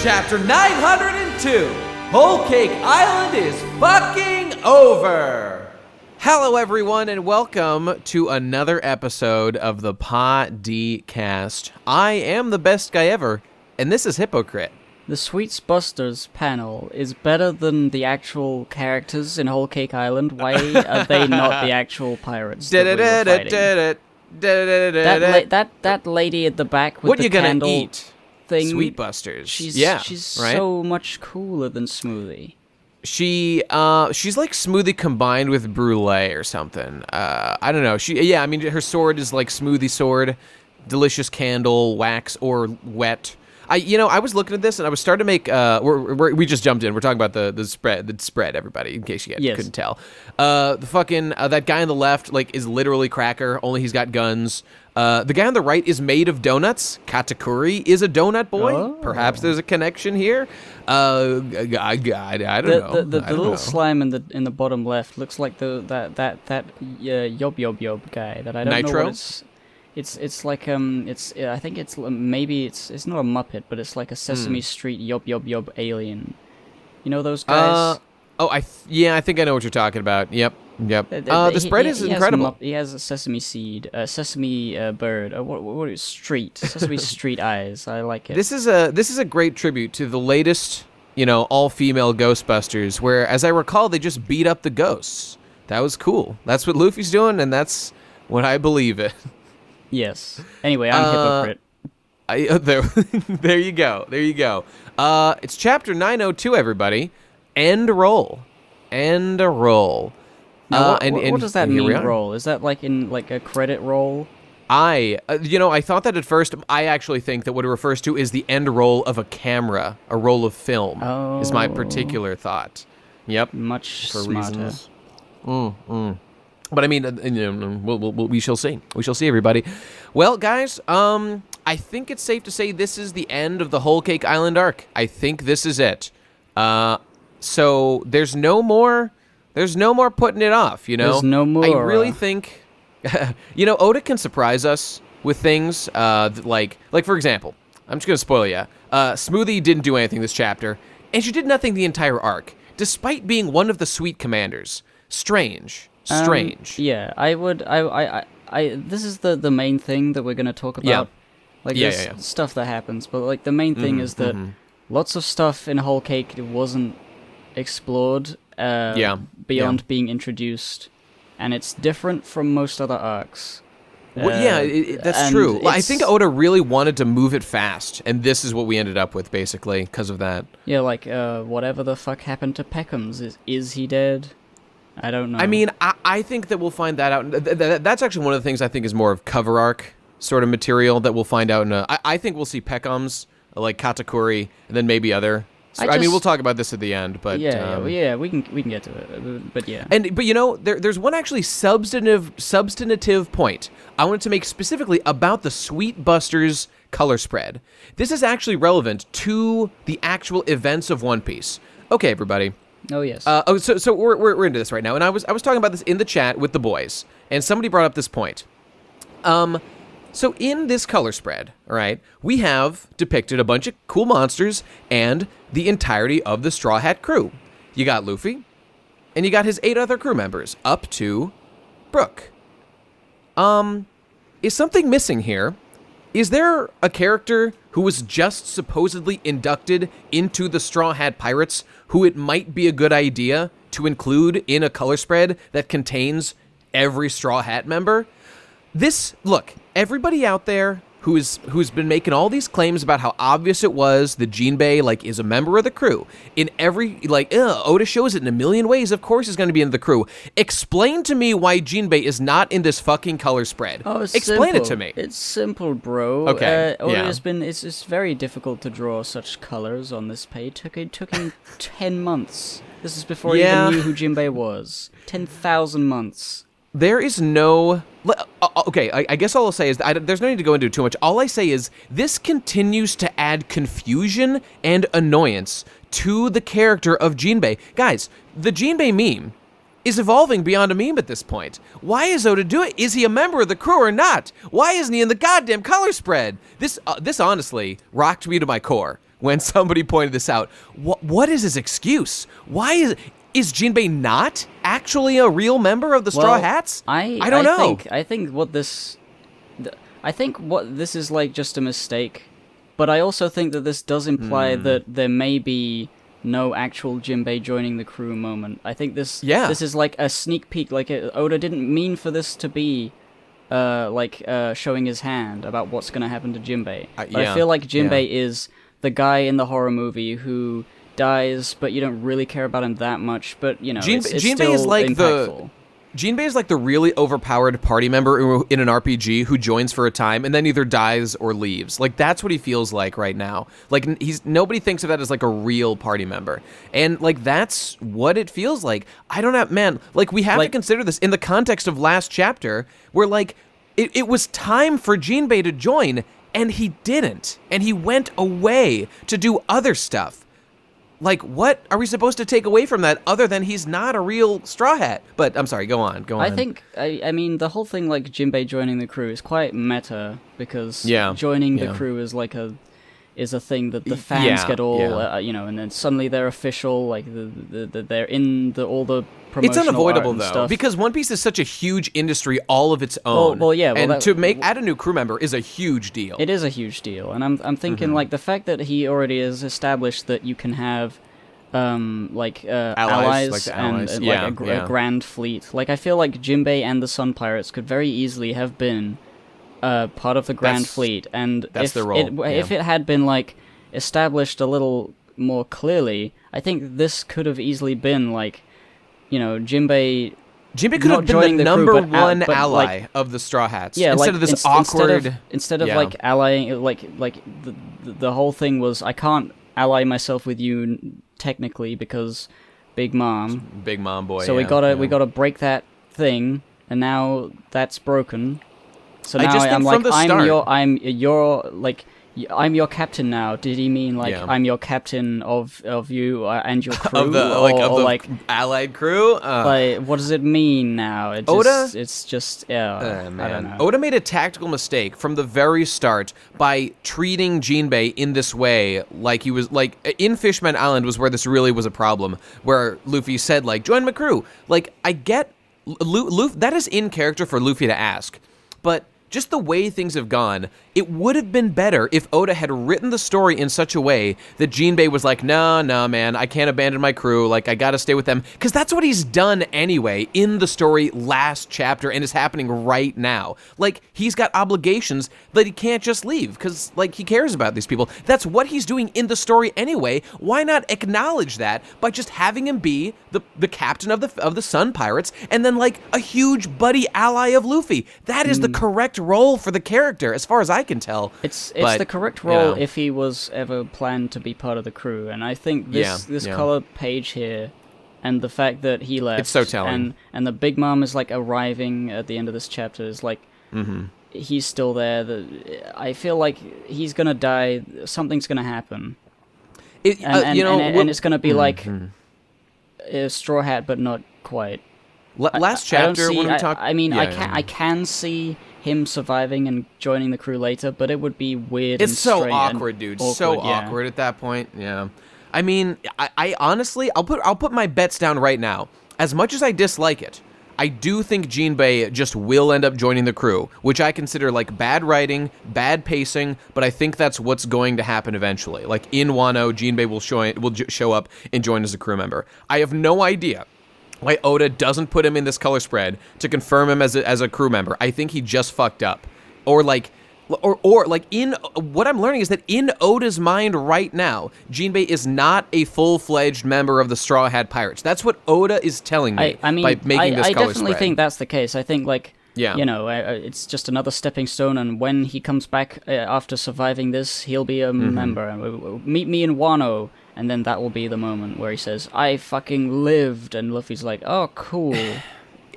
Chapter 902, Whole Cake Island is fucking over! Hello everyone and welcome to another episode of the Podcast. I am the best guy ever, and this is Hypocrite. The Sweetsbusters panel is better than the actual characters in Whole Cake Island. Why are they not the actual pirates that we were fighting? That lady at the back with the candle eat? Thing. Sweetbusters. She's right? so much cooler than Smoothie. She's like Smoothie combined with Brulee or something. I don't know. Her sword is like Smoothie sword, delicious candle, wax or wet. I was looking at this and I was starting to make. We just jumped in. We're talking about the spread. Everybody, in case you couldn't tell. That guy on the left is literally Cracker. Only he's got guns. The guy on the right is made of donuts. Katsu Curry is a donut boy. Oh. Perhaps there's a connection here. I don't know. The little slime in the bottom left looks like that yob guy that I don't Nitro? know what it's like I think it's maybe it's not a Muppet, but it's like a Sesame Street yob alien. You know those guys? I think I know what you're talking about. Yep. The spread is incredible. He has a sesame seed, a sesame bird. What is street? Sesame Street eyes. I like it. This is a great tribute to the latest, all-female Ghostbusters, where, as I recall, they just beat up the ghosts. That was cool. That's what Luffy's doing, and that's what I believe in. Yes. Anyway, I'm Hypocrite. There you go. It's chapter 902, everybody. End roll. Now, what does that mean, roll? Is that like in a credit roll? I thought that at first. I actually think that what it refers to is the end roll of a camera, a roll of film, is my particular thought. Yep. Much for smarter. Reasons. But I mean, we shall see. We shall see, everybody. Well, guys, I think it's safe to say this is the end of the Whole Cake Island arc. I think this is it. So there's no more putting it off, There's no more. I really think, Oda can surprise us with things, like for example, I'm just going to spoil you. Smoothie didn't do anything this chapter, and she did nothing the entire arc, despite being one of the Sweet Commanders. Strange. Yeah, this is the main thing that we're going to talk about. Yeah. Stuff that happens, but the main thing is that lots of stuff in Whole Cake wasn't explored beyond being introduced, and it's different from most other arcs. That's true. I think Oda really wanted to move it fast, and this is what we ended up with, basically, because of that. Yeah, whatever the fuck happened to Peckhams? Is he dead? I don't know. I mean, I think that we'll find that out. That's actually one of the things I think is more of cover arc sort of material that we'll find out. I think we'll see Peckhams, like Katsu Curry, and then maybe other. So, we'll talk about this at the end, but we can get to it, but yeah. But there's one actually substantive point I wanted to make specifically about the Sweetbusters color spread. This is actually relevant to the actual events of One Piece. Okay, everybody. Oh yes. So we're into this right now, and I was talking about this in the chat with the boys, and somebody brought up this point. So in this color spread, all right, we have depicted a bunch of cool monsters and the entirety of the Straw Hat crew. You got Luffy, and you got his 8 other crew members, up to Brook. Is something missing here? Is there a character who was just supposedly inducted into the Straw Hat Pirates who it might be a good idea to include in a color spread that contains every Straw Hat member? Look, everybody out there who's been making all these claims about how obvious it was that Jinbei, is a member of the crew. In every, Oda shows it in a million ways, of course he's going to be in the crew. Explain to me why Jinbei is not in this fucking color spread. Oh, it's Explain simple. it to me. It's simple, bro. Okay, Oda has been, it's very difficult to draw such colors on this page. It took him 10 months. This is before he even knew who Jinbei was. 10,000 months. There is no... Okay, I guess all I'll say is that there's no need to go into it too much. All I say is this continues to add confusion and annoyance to the character of Jinbei. Guys, the Jinbei meme is evolving beyond a meme at this point. Why is Oda doing it? Is he a member of the crew or not? Why isn't he in the goddamn color spread? This honestly rocked me to my core when somebody pointed this out. What is his excuse? Why is Jinbei not actually a real member of the Straw Hats? I don't know. I think what this is like just a mistake, but I also think that this does imply that there may be no actual Jinbei joining the crew moment. I think this is like a sneak peek. Like Oda didn't mean for this to be showing his hand about what's going to happen to Jinbei. But I feel like Jinbei is the guy in the horror movie who dies, but you don't really care about him that much. But you know, it's Jinbei still is like impactful. Jinbei is like the really overpowered party member in an RPG who joins for a time and then either dies or leaves. Like, that's what he feels like right now. Like, nobody thinks of that as, like, a real party member. And, like, that's what it feels like. I don't know, man. Like, we have to consider this in the context of last chapter, where, like, it was time for Jinbei to join, and he didn't. And he went away to do other stuff. Like, what are we supposed to take away from that other than he's not a real Straw Hat? But, I'm sorry, go on. I think, I mean, the whole thing, like, Jinbei joining the crew is quite meta, because joining the crew is, like, is a thing that the fans get all, and then suddenly they're official, like, they're in all the promotional It's unavoidable, art and though, stuff. because One Piece is such a huge industry all of its own. Add a new crew member is a huge deal. It is a huge deal, and I'm thinking, like, the fact that he already has established that you can have, allies, and a grand fleet. Like, I feel like Jinbei and the Sun Pirates could very easily have been part of the Grand Fleet, and that's their role. If it had been, like, established a little more clearly, I think this could have easily been, like, you know, Jinbei could have been the number one ally of the Straw Hats. Yeah, instead of this awkward... Instead of like, allying... Like the whole thing was, I can't ally myself with you, technically, because Big Mom. Big Mom boy, so we gotta break that thing, and now that's broken. So now I'm your captain now. Did he mean I'm your captain of you and your crew, of the allied crew? What does it mean now? I don't know. Oda made a tactical mistake from the very start by treating Jinbei in this way, like he was like in Fishman Island was where this really was a problem, where Luffy said like join my crew. Like I get Luffy, that is in character for Luffy to ask, but just the way things have gone, it would have been better if Oda had written the story in such a way that Jinbei was like, nah, man, I can't abandon my crew, like, I gotta stay with them. Because that's what he's done anyway in the story last chapter and is happening right now. Like, he's got obligations that he can't just leave, because, like, he cares about these people. That's what he's doing in the story anyway. Why not acknowledge that by just having him be the captain of the Sun Pirates, and then, like, a huge buddy ally of Luffy? That is the correct role for the character, as far as I can tell. It's the correct role if he was ever planned to be part of the crew, and I think this color page here, and the fact that he left, it's so telling. And the Big Mom is like arriving at the end of this chapter is like he's still there. I feel like he's gonna die. Something's gonna happen, and it's gonna be like a Straw Hat, but not quite. Last chapter when we talked, I can see him surviving and joining the crew later, but it would be weird. It's so awkward, dude. So awkward at that point. Yeah. I mean, I honestly, I'll put my bets down right now. As much as I dislike it, I do think Jinbei just will end up joining the crew, which I consider like bad writing, bad pacing, but I think that's what's going to happen eventually. Like in Wano, Jinbei will show up and join as a crew member. I have no idea why Oda doesn't put him in this color spread to confirm him as a crew member. I think he just fucked up. Or in what I'm learning is that in Oda's mind right now, Jinbei is not a full-fledged member of the Straw Hat Pirates. That's what Oda is telling me by making this color spread. I definitely think that's the case. I think it's just another stepping stone, and when he comes back after surviving this, he'll be a member. Meet me in Wano. And then that will be the moment where he says, I fucking lived, and Luffy's like, oh, cool.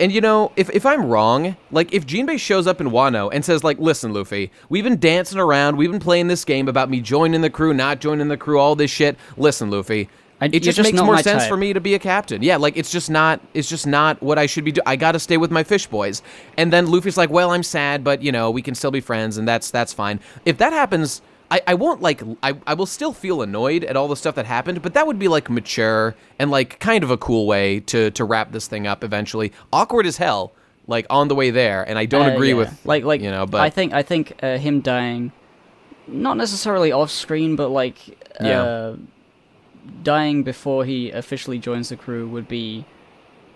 And you know, if I'm wrong, like, if Jinbei shows up in Wano and says, like, listen, Luffy, we've been dancing around, we've been playing this game about me joining the crew, not joining the crew, all this shit. Listen, Luffy, It just makes more sense for me to be a captain. Yeah, like it's just not what I should be doing. I got to stay with my fish boys. And then Luffy's like, well, I'm sad, but we can still be friends, and that's fine. If that happens, I won't I will still feel annoyed at all the stuff that happened, but that would be like mature and like kind of a cool way to wrap this thing up eventually. Awkward as hell, like on the way there, and I don't agree with but I think him dying, not necessarily off screen, but dying before he officially joins the crew would be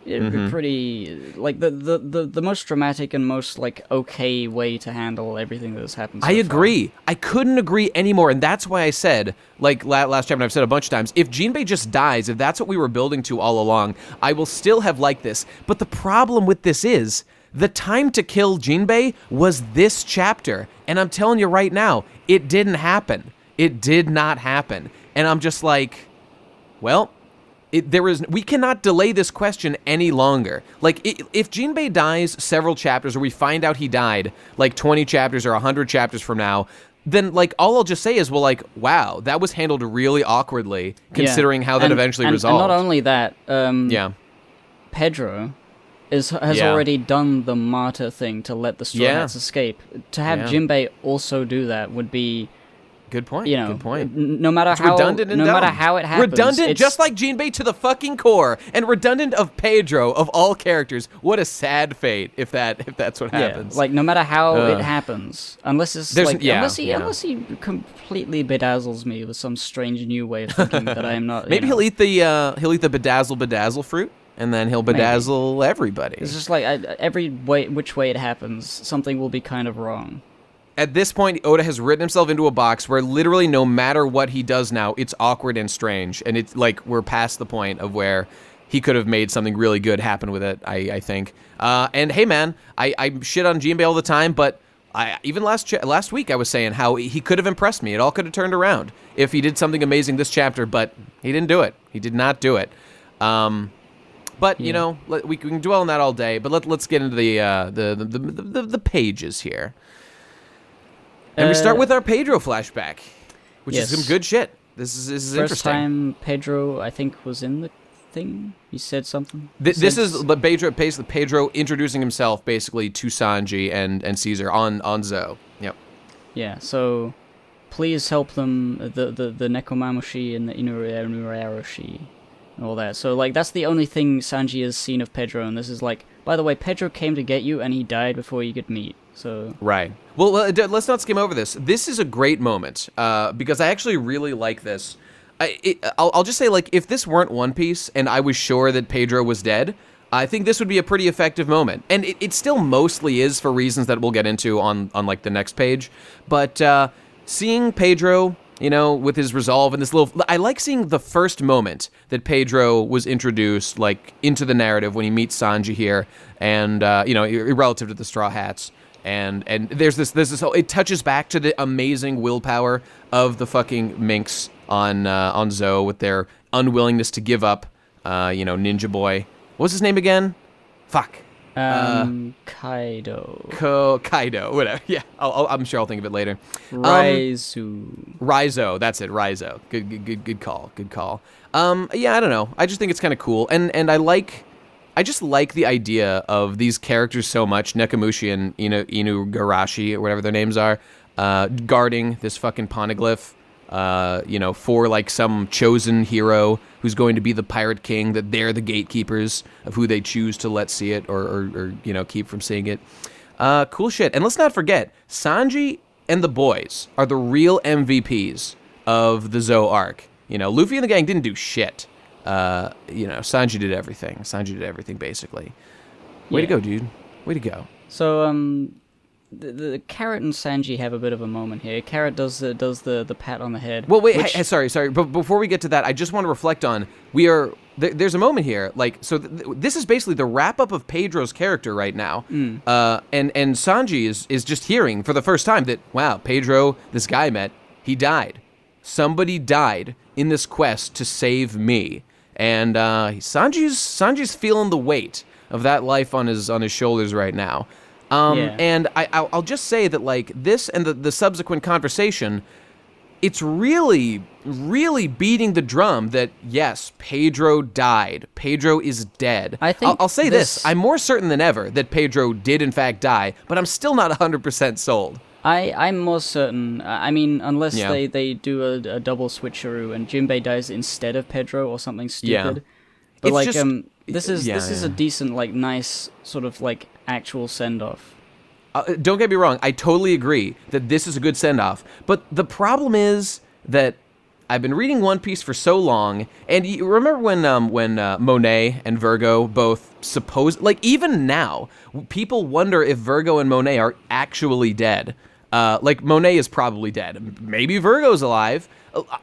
pretty like the most dramatic and most like okay way to handle everything that has happened. I agree. I couldn't agree anymore, and that's why I said, like last chapter, and I've said a bunch of times, if Jinbei just dies, if that's what we were building to all along, I will still have liked this. But the problem with this is the time to kill Jinbei was this chapter, and I'm telling you right now, it didn't happen. It did not happen, and I'm just like, well, we cannot delay this question any longer. Like, if Jinbei dies several chapters, or we find out he died, like 20 chapters or 100 chapters from now, then, like, all I'll just say is, well, like, wow, that was handled really awkwardly, considering how that eventually resolved. And not only that, Pedro has already done the martyr thing to let the Straw Hats escape. To have Jinbei also do that would be... Good point. Good point. No matter how redundant and matter how it happens, redundant, just like Jinbei to the fucking core, and redundant of Pedro of all characters. What a sad fate if that's what happens. Like no matter how it happens, unless it's unless he completely bedazzles me with some strange new way of thinking that I am not. Maybe he'll eat the bedazzle fruit, and then he'll bedazzle everybody. It's just like which way it happens, something will be kind of wrong. At this point, Oda has written himself into a box where literally no matter what he does now, it's awkward and strange. And it's like we're past the point of where he could have made something really good happen with it, I think. And hey, man, I shit on Jinbei all the time, but even last week I was saying how he could have impressed me. It all could have turned around if he did something amazing this chapter, but he didn't do it. He did not do it. But, we can dwell on that all day, but let's get into the pages here. And we start with our Pedro flashback, which is some good shit. This is interesting. First time Pedro, I think, was in the thing. He said something. This is Pedro introducing himself basically to Sanji and Caesar on Zou. Yep. Yeah. So, please help them. The Nekomamushi and the Inuyasha and all that. So like that's the only thing Sanji has seen of Pedro, and this is like, by the way, Pedro came to get you, and he died before you could meet. So right. Well, let's not skim over this. This is a great moment because I actually really like this. I'll just say, like, if this weren't One Piece and I was sure that Pedro was dead, I think this would be a pretty effective moment. And it still mostly is for reasons that we'll get into on like the next page. But seeing Pedro, with his resolve and this I like seeing the first moment that Pedro was introduced, like, into the narrative when he meets Sanji here, and relative to the Straw Hats. And there's this whole, it touches back to the amazing willpower of the fucking minks on Zou with their unwillingness to give up. Ninja Boy. What was his name again? Fuck. Kaido. Kaido. Whatever. Yeah. I'm sure I'll think of it later. Raizo. That's it. Raizo. Good call. Good call. Yeah. I don't know. I just think it's kind of cool, and I just like the idea of these characters so much, Nekomamushi and Inuyasha, or whatever their names are, guarding this fucking poneglyph, for like some chosen hero who's going to be the pirate king, that they're the gatekeepers of who they choose to let see it or keep from seeing it. Cool shit. And let's not forget, Sanji and the boys are the real MVPs of the Zou arc. Luffy and the gang didn't do shit. Sanji did everything. Sanji did everything, basically. Way to go, dude. Way to go. So, the Carrot and Sanji have a bit of a moment here. Carrot does the pat on the head. Well, wait, sorry. But before we get to that, I just want to reflect on, there's a moment here, like, so this is basically the wrap-up of Pedro's character right now. And Sanji is just hearing for the first time that, wow, Pedro, this guy I met, he died. Somebody died in this quest to save me. And Sanji's feeling the weight of that life on his shoulders right now. And I'll just say that, like, this and the subsequent conversation, it's really, really beating the drum that, yes, Pedro died. Pedro is dead. I think I'll say this. I'm more certain than ever that Pedro did, in fact, die, but I'm still not 100% sold. I'm more certain. I mean, unless Yeah. they do a double switcheroo and Jinbei dies instead of Pedro or something stupid. Yeah. But It's like, just- this is a decent, like, nice sort of like actual send off. Don't get me wrong, I totally agree that this is a good send-off, but the problem is that I've been reading One Piece for so long, and you remember when Monet and Virgo both even now, people wonder if Virgo and Monet are actually dead. Like, Monet is probably dead. Maybe Virgo's alive.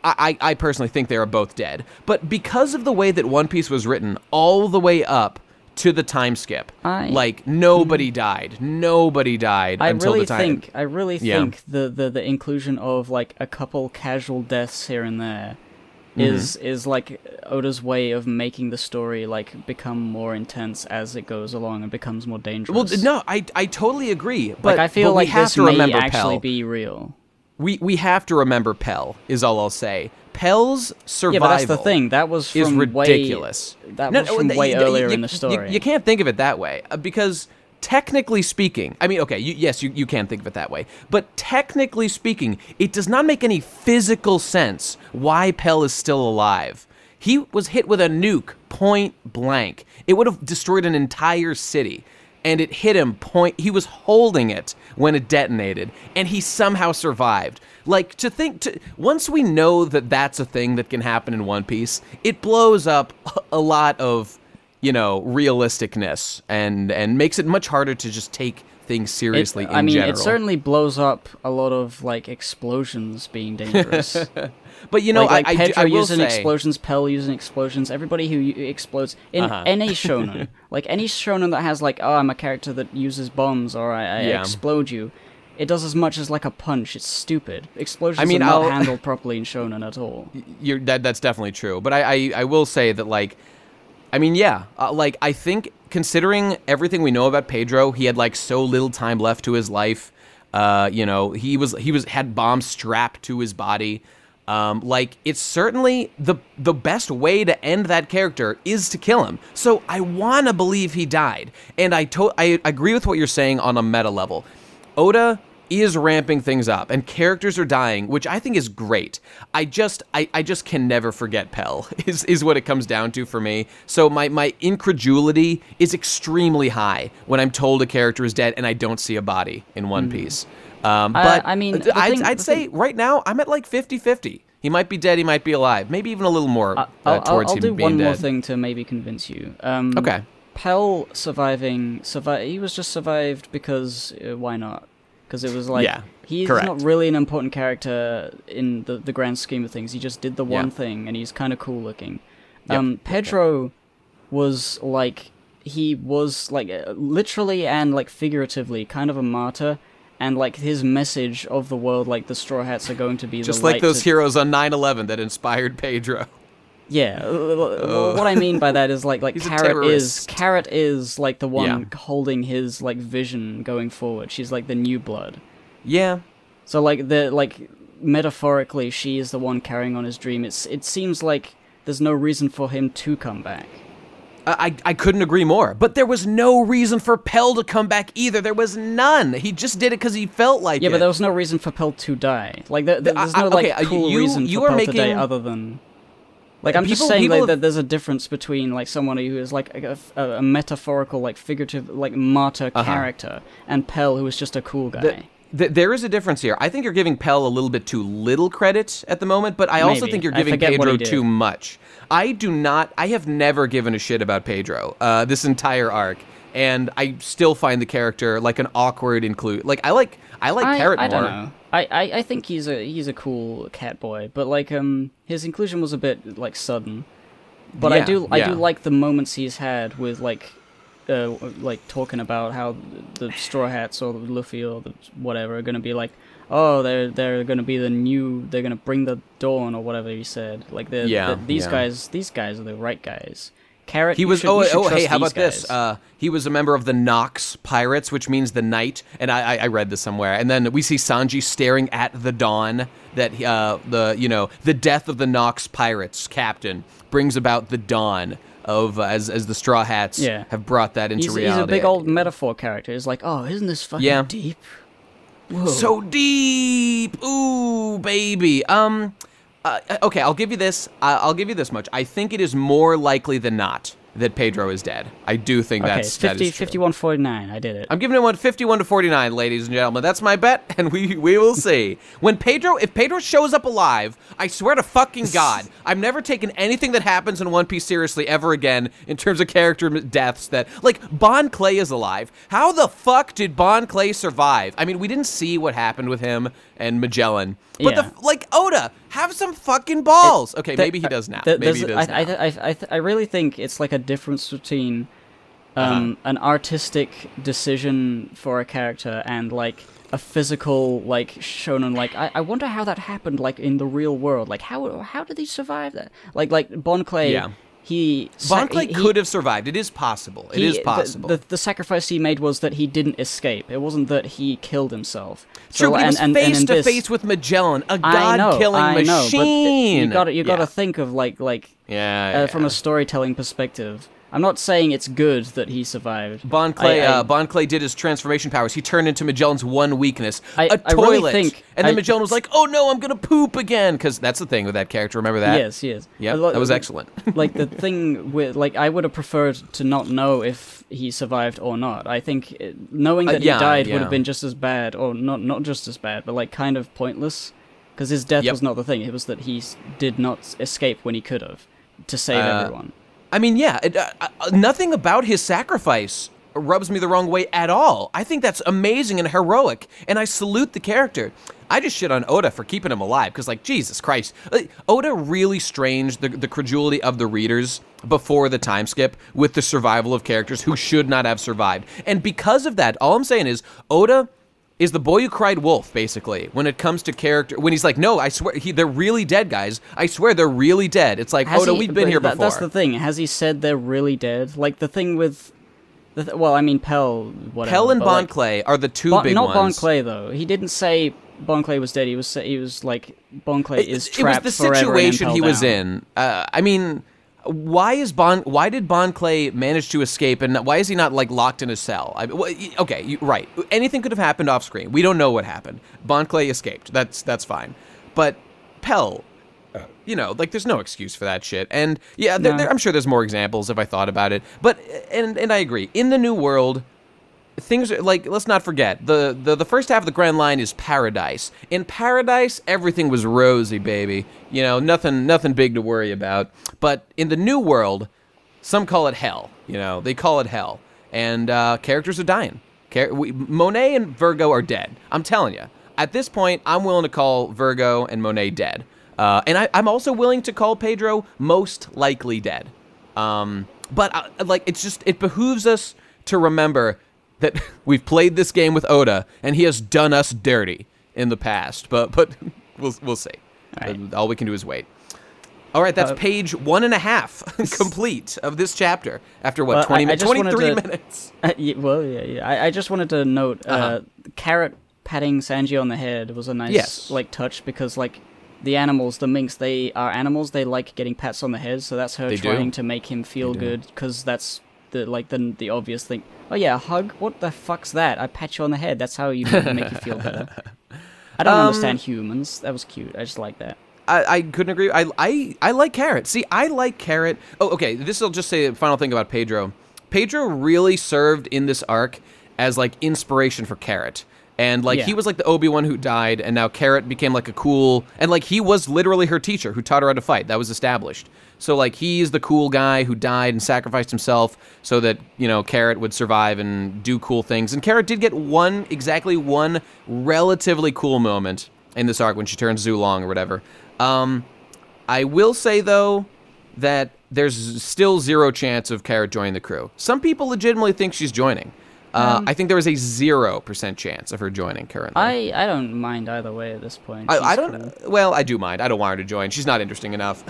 I personally think they are both dead. But because of the way that One Piece was written, all the way up to the time skip, nobody died. Nobody died until the time. I really think the inclusion of like a couple casual deaths here and there is like Oda's way of making the story like become more intense as it goes along and becomes more dangerous. Well, no, I totally agree. But like I feel but like we have this to may remember actually Pell. be real. We have to remember Pell, is all I'll say. Pell's survival. Yeah, but that's the thing. That was from is ridiculous. way earlier in the story. You can't think of it that way because technically speaking, I mean, okay, you can think of it that way, but technically speaking, it does not make any physical sense why Pell is still alive. He was hit with a nuke, point blank. It would have destroyed an entire city. And it hit him he was holding it when it detonated, and he somehow survived. Like, once we know that that's a thing that can happen in One Piece, it blows up a lot of, realisticness and makes it much harder to just take things seriously in general. It certainly blows up a lot of, like, explosions being dangerous. But, like I Pedro will using say, explosions, Pell using explosions, everybody who explodes in any shonen, like any shonen that has like, oh, I'm a character that uses bombs or I explode you, it does as much as like a punch. It's stupid. Explosions are not handled properly in shonen at all. That's definitely true. But I will say that, like, I think considering everything we know about Pedro, he had like so little time left to his life. He had bombs strapped to his body. It's certainly the best way to end that character is to kill him. So I want to believe he died. And I agree with what you're saying on a meta level. Oda is ramping things up and characters are dying, which I think is great. I just can never forget Pell is what it comes down to for me. So my incredulity is extremely high when I'm told a character is dead and I don't see a body in One Piece. But I'd say right now I'm at like 50-50. He might be dead, he might be alive. Maybe even a little more towards him being dead. I'll do one more thing to maybe convince you. Okay. Pell he was just survived because why not? Because it was like, he's correct. Not really an important character in the grand scheme of things. He just did the one thing, and he's kind of cool looking. Pedro was like, he was like literally and like figuratively kind of a martyr. And, like, his message of the world, like, the Straw Hats are going to be just the like those heroes on 9/11 that inspired Pedro. Yeah. What I mean by that is, like Carrot is, like, the one holding his, like, vision going forward. She's, like, the new blood. Yeah. So, like, metaphorically, she is the one carrying on his dream. It seems like there's no reason for him to come back. I couldn't agree more. But there was no reason for Pell to come back either. There was none. He just did it because he felt like it. Yeah, but there was no reason for Pell to die. Like, there's no, cool reason for Pell to die other than... Like, I'm just saying that there's a difference between, like, someone who is, like, a metaphorical, like, figurative, like, martyr character and Pell, who is just a cool guy. There is a difference here. I think you're giving Pell a little bit too little credit at the moment, but I also think you're giving Pedro too much. I have never given a shit about Pedro this entire arc, and I still find the character like an awkward include. Like I like Carrot more. I don't know. I think he's a cool cat boy, but like his inclusion was a bit like sudden. But I do like the moments he's had with like talking about how the Straw Hats or the Luffy or the whatever are gonna be like, oh, they're gonna be they're gonna bring the dawn or whatever he said. Like these guys are the right guys. Carrot. He you was. should- you should Hey, trust how these about this? guys. He was a member of the Nox Pirates, which means the night. And I read this somewhere. And then we see Sanji staring at the dawn. That the death of the Nox Pirates captain brings about the dawn of as the Straw Hats have brought that into reality. He's a big old metaphor character. It's like, oh, isn't this fucking deep? Whoa. So deep. Ooh, baby. Okay, I'll give you this. I'll give you this much. I think it is more likely than not that Pedro is dead. I do think that is true. 51-49. I did it. I'm giving it 51-49, ladies and gentlemen. That's my bet, and we will see. If Pedro shows up alive, I swear to fucking God, I'm never taking anything that happens in One Piece seriously ever again in terms of character deaths. That like Bon Clay is alive. How the fuck did Bon Clay survive? I mean, we didn't see what happened with him and Magellan, but Oda, have some fucking balls. Okay, maybe he does now. Maybe he does now. I really think it's like a difference between an artistic decision for a character and like a physical like shonen. Like I wonder how that happened like in the real world. Like how did he survive that? Like Bon Clay. Yeah. Bon Clay could have survived. It is possible. It is possible. The sacrifice he made was that he didn't escape. It wasn't that he killed himself. True, but he was face to face with Magellan, a god-killing machine. But you gotta think of from a storytelling perspective. I'm not saying it's good that he survived. Bon Clay did his transformation powers. He turned into Magellan's one weakness, a toilet. Really think, and then Magellan was like, "Oh no, I'm gonna poop again," because that's the thing with that character. Remember that? Yes. Yeah, that was excellent. Like the thing with I would have preferred to not know if he survived or not. I think knowing that he died would have been just as bad, or not just as bad, but like kind of pointless, because his death was not the thing. It was that he did not escape when he could have to save everyone. I mean, nothing about his sacrifice rubs me the wrong way at all. I think that's amazing and heroic, and I salute the character. I just shit on Oda for keeping him alive, because, like, Jesus Christ. Oda really strained the credulity of the readers before the time skip with the survival of characters who should not have survived. And because of that, all I'm saying is, Oda is the boy who cried wolf, basically, when it comes to character. When he's like, no, I swear, they're really dead, guys. I swear they're really dead. It's like, Oda, we've been here before. That's the thing. Has he said they're really dead? Like, the thing with... Pell, whatever. Pell and Bon Clay are the two big ones. Not Bon Clay, though. He didn't say Bon Clay was dead. He was like, Bon Clay is trapped forever. It was the situation he was in. I mean... Why did Bon Clay manage to escape, and why is he not like locked in a cell? Right. Anything could have happened off screen. We don't know what happened. Bon Clay escaped. That's fine. But Pell, there's no excuse for that shit. And I'm sure there's more examples if I thought about it. But and I agree. In the New World, things are, like, let's not forget, the first half of the Grand Line is paradise. In paradise, everything was rosy, baby. Nothing big to worry about. But in the New World, some call it hell. They call it hell. And characters are dying. Monet and Virgo are dead. I'm telling you. At this point, I'm willing to call Virgo and Monet dead. And I'm also willing to call Pedro most likely dead. But it behooves us to remember that we've played this game with Oda, and he has done us dirty in the past. But we'll see. All we can do is wait. All right, that's page 1.5 complete of this chapter after 23 minutes. I just wanted to note, Carrot patting Sanji on the head was a nice touch, because the animals, the minks, they are animals. They like getting pats on the head, so that's her trying to make him feel good, because that's the obvious thing. Oh yeah, a hug? What the fuck's that? I pat you on the head. That's how you make you feel better. I don't understand humans. That was cute. I just like that. I couldn't agree. I like Carrot. See, I like Carrot. Oh, okay. This will just say a final thing about Pedro. Pedro really served in this arc as inspiration for Carrot. And he was the Obi-Wan who died, and now Carrot became a cool, and he was literally her teacher who taught her how to fight. That was established. So he's the cool guy who died and sacrificed himself so that, Carrot would survive and do cool things. And Carrot did get one relatively cool moment in this arc when she turned Zulong or whatever. I will say, though, that there's still zero chance of Carrot joining the crew. Some people legitimately think she's joining. I think there is a 0% chance of her joining currently. I don't mind either way at this point. I don't. Cool. Well, I do mind. I don't want her to join. She's not interesting enough.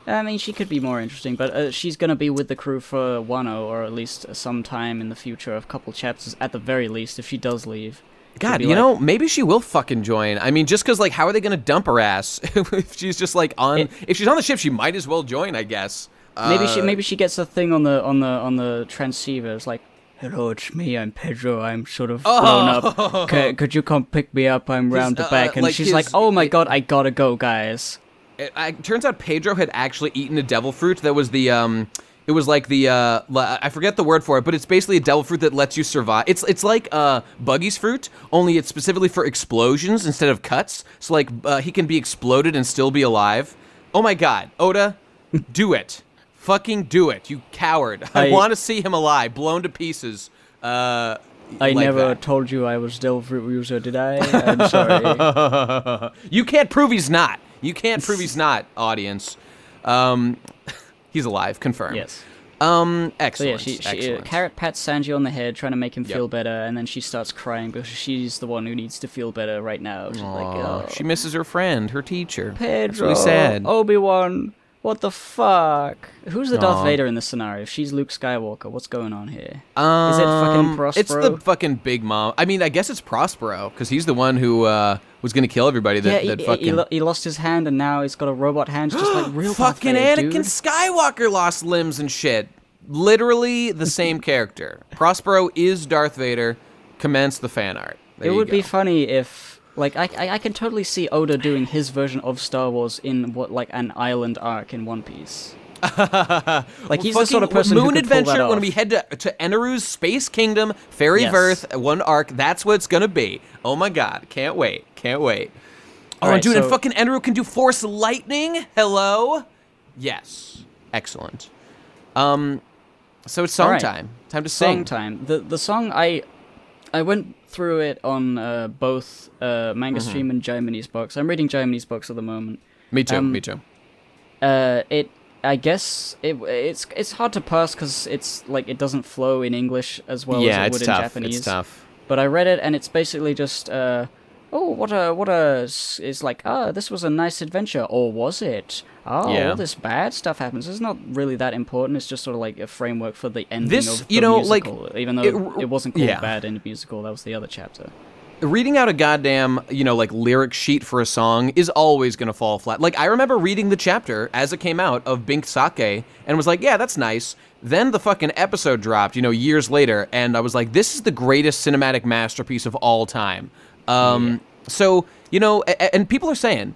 I mean, she could be more interesting, but she's gonna be with the crew for or at least some time in the future, a couple chapters at the very least, if she does leave. God, you know, maybe she will fucking join. I mean, just because, like, how are they gonna dump her ass if she's just like on? If she's on the ship, she might as well join, I guess. Maybe she gets a thing on the transceiver. It's like, hello, it's me. I'm Pedro. I'm sort of blown up. Could you come pick me up? I'm round the back. And like she's like, oh my god, I gotta go, guys. It turns out Pedro had actually eaten a devil fruit that was the it was like the I forget the word for it, but it's basically a devil fruit that lets you survive. It's like Buggy's fruit, only it's specifically for explosions instead of cuts. So like he can be exploded and still be alive. Oh my god, Oda, do it. Fucking do it, you coward. I want to see him alive, blown to pieces. I never told you I was devil fruit user, did I? I'm sorry. You can't prove he's not. You can't prove he's not, audience. He's alive, confirmed. Yes. Excellent. So yeah, she Carrot pats Sanji on the head, trying to make him feel better, and then she starts crying because she's the one who needs to feel better right now. She's like, oh. She misses her friend, her teacher. Pedro, that's really sad. Obi-Wan, what the fuck? Who's the Darth Vader in this scenario? If she's Luke Skywalker, what's going on here? Is it fucking Prospero? It's the fucking Big Mom. I mean, I guess it's Prospero, because he's the one who was going to kill everybody. He lost his hand, and now he's got a robot hand, just like real fucking Darth Vader, Anakin dude. Skywalker lost limbs and shit. Literally the same character. Prospero is Darth Vader. Commence the fan art. There it would be funny if, like, I can totally see Oda doing his version of Star Wars in what, like, an island arc in One Piece. Like, he's the sort of person Moon who could Adventure pull that off. when we head to Eneru's Space Kingdom, Fairy Verse, one arc. That's what it's gonna be. Oh my god, can't wait, can't wait. Oh, right, dude, and fucking Eneru can do Force Lightning. Hello, yes, excellent. So it's song time. Time to sing. Song time. The song I went through it on both Manga Stream and Germany's books. I'm reading Germany's books at the moment. Me too. Me too. I guess it's hard to parse because it's like it doesn't flow in English as well as it would in Japanese. It's tough. But I read it and it's basically just it's like, this was a nice adventure, or was it? All this bad stuff happens. It's not really that important. It's just sort of like a framework for the ending of the musical. Like, even though it wasn't called Bad End Musical, that was the other chapter. Reading out a goddamn, like, lyric sheet for a song is always going to fall flat. Like, I remember reading the chapter as it came out of Bink Sake and was like, yeah, that's nice. Then the fucking episode dropped, years later, and I was like, this is the greatest cinematic masterpiece of all time. So, and people were saying,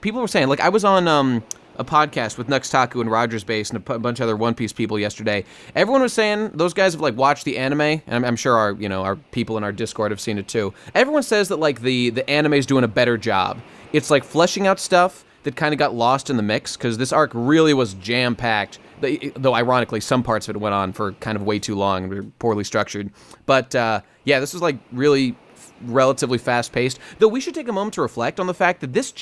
like, I was on a podcast with Nux Taku and Rogers Base and a bunch of other One Piece people yesterday. Everyone was saying those guys have like watched the anime, and I'm sure our people in our Discord have seen it too. Everyone says that like the anime is doing a better job. It's like fleshing out stuff that kind of got lost in the mix because this arc really was jam packed. Though ironically, some parts of it went on for kind of way too long and were poorly structured. But this was like really relatively fast-paced, though we should take a moment to reflect on the fact that this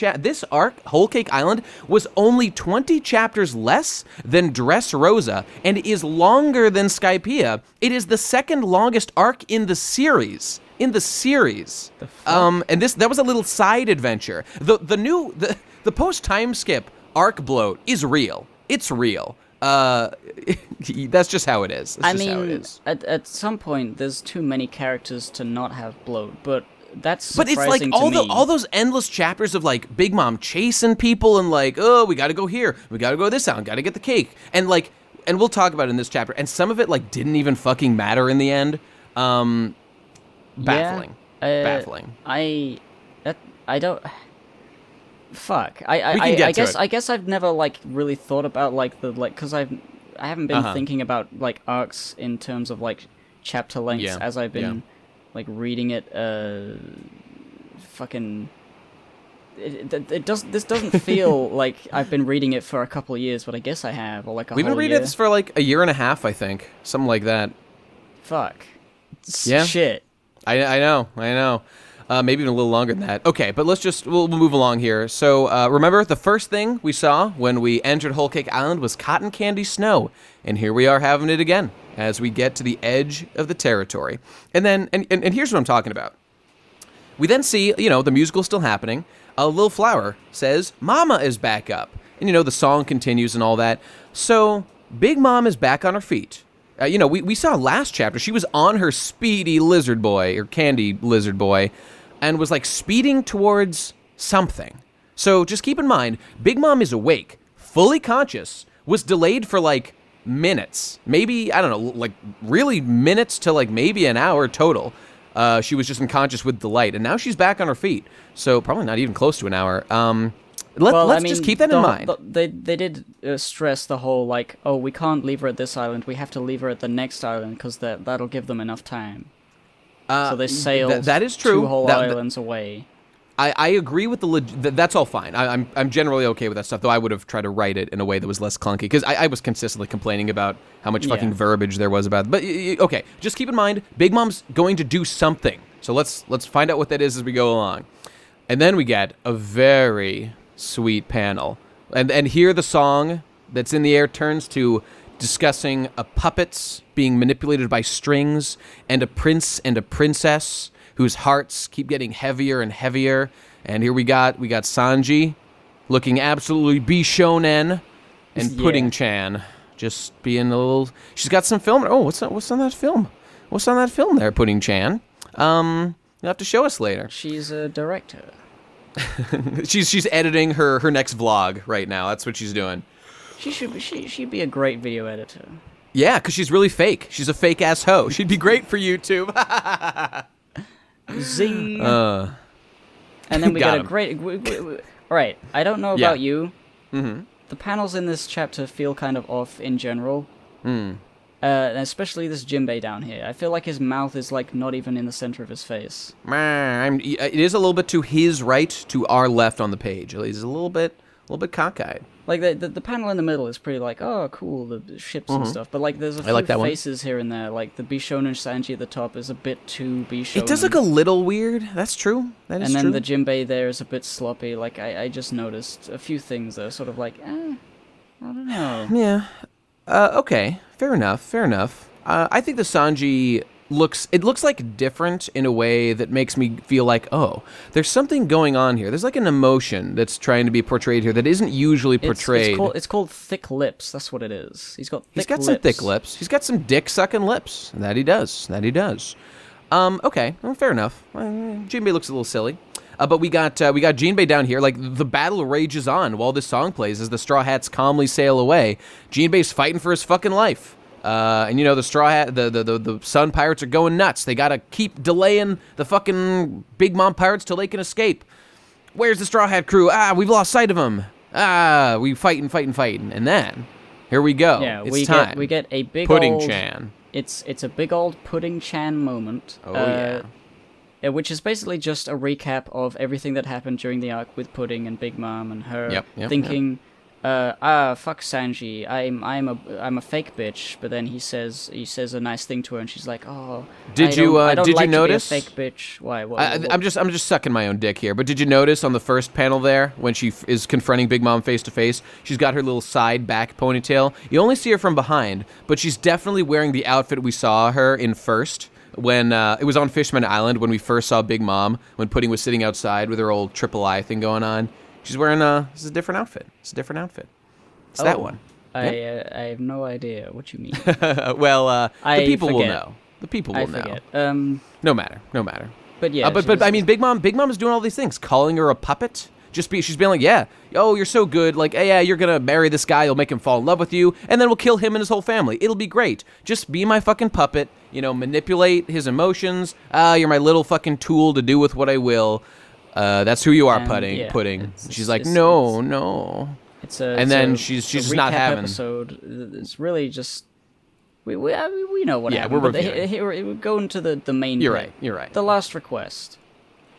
arc, Whole Cake Island, was only 20 chapters less than Dressrosa and is longer than Skypiea. It is the second longest arc in the series. And that was a little side adventure. The post-time skip arc bloat is real. It's real. That's just how it is. At some point, there's too many characters to not have bloat, but that's But it's like all those endless chapters of like Big Mom chasing people and like, oh, we got to go here, we got to go this out, got to get the cake, and like, and we'll talk about it in this chapter. And some of it like didn't even fucking matter in the end. Baffling. Baffling. I don't. Fuck. I guess I've never like really thought about like because I haven't been thinking about like arcs in terms of like chapter lengths as I've been like reading it. Fucking. This doesn't feel like I've been reading it for a couple of years, but I guess I have, or like We've been reading this for like a year and a half, I think, something like that. Fuck. Yeah. Shit. I know. Maybe even a little longer than that. Okay, but we'll move along here. So remember, the first thing we saw when we entered Whole Cake Island was cotton candy snow. And here we are having it again as we get to the edge of the territory. And then, and here's what I'm talking about. We then see, the musical's still happening. A little flower says, Mama is back up. and the song continues and all that. So Big Mom is back on her feet. We saw last chapter, she was on her speedy lizard boy, or candy lizard boy, and was like speeding towards something. So just keep in mind, Big Mom is awake, fully conscious, was delayed for like minutes, maybe, I don't know, like really minutes to like maybe an hour total. She was just unconscious with delight, and now she's back on her feet. So probably not even close to an hour. Let's just keep that in mind. They did stress the whole, like, oh, we can't leave her at this island. We have to leave her at the next island because that'll give them enough time. So they sailed that is true. 2 whole islands away. I agree with that's all fine. I'm generally okay with that stuff, though I would have tried to write it in a way that was less clunky, because I was consistently complaining about how much fucking verbiage there was about it. But, okay, just keep in mind, Big Mom's going to do something. So let's find out what that is as we go along. And then we get a very sweet panel. And here the song that's in the air turns to discussing puppets being manipulated by strings, and a prince and a princess whose hearts keep getting heavier and heavier. And here we got Sanji looking absolutely Bishonen, and Pudding-chan just being a little... She's got some film... Oh, what's on that film? What's on that film there, Pudding-chan? You'll have to show us later. She's a director. she's editing her next vlog right now. That's what she's doing. She'd be a great video editor. Yeah, because she's really fake. She's a fake-ass hoe. She'd be great for YouTube. Zing. And then we got a great... Alright, I don't know about you. Mm-hmm. The panels in this chapter feel kind of off in general. Especially this Jinbei down here. I feel like his mouth is like not even in the center of his face. It is a little bit to his right, to our left on the page. He's a little bit cockeyed. Like the panel in the middle is pretty like, oh cool, the ships and stuff. But like there's a few faces here and there. Like the Bishonen Sanji at the top is a bit too Bishonen. It does look a little weird. That's true. That is true. And then the Jinbei there is a bit sloppy. Like I just noticed a few things that are sort of like, I don't know. Yeah. Okay. Fair enough. I think the Sanji looks like different in a way that makes me feel like, oh, there's something going on here. There's like an emotion that's trying to be portrayed here that isn't usually portrayed. It's called thick lips. That's what it is. He's got some thick lips. He's got some dick-sucking lips. That he does. Okay. Well, fair enough. Jinbei looks a little silly. But we got Jinbei down here. Like, the battle rages on while this song plays as the Straw Hats calmly sail away. Jinbei's fighting for his fucking life. And the Straw Hat, the Sun Pirates are going nuts. They gotta keep delaying the fucking Big Mom Pirates till they can escape. Where's the Straw Hat crew? We've lost sight of them. We fighting. And then, here we go. Yeah, it's we get a big Pudding-chan. It's a big old Pudding-chan moment. Oh, yeah. Which is basically just a recap of everything that happened during the arc with Pudding and Big Mom and her thinking, fuck Sanji, I'm a fake bitch. But then he says a nice thing to her, and she's like, oh, did you notice? To be a fake bitch. Why? I'm just sucking my own dick here. But did you notice on the first panel there when she is confronting Big Mom face to face, she's got her little side back ponytail. You only see her from behind, but she's definitely wearing the outfit we saw her in first. When it was on Fishman Island, when we first saw Big Mom, when Pudding was sitting outside with her old triple I thing going on, she's wearing this is a different outfit. It's that one. I have no idea what you mean. Well, the people will know. The people will know. No matter. But yeah. But I mean, Big Mom is doing all these things, calling her a puppet. She's being like, yeah, oh, you're so good. Like, hey, yeah, you're gonna marry this guy. You'll make him fall in love with you, and then we'll kill him and his whole family. It'll be great. Just be my fucking puppet. Manipulate his emotions. You're my little fucking tool to do with what I will. That's who you are, Pudding. She's like, no. And then she's just not having. Episode. It's really just. We know what happened. Yeah, we're reviewing. Here we go into the main. You're right. The last request.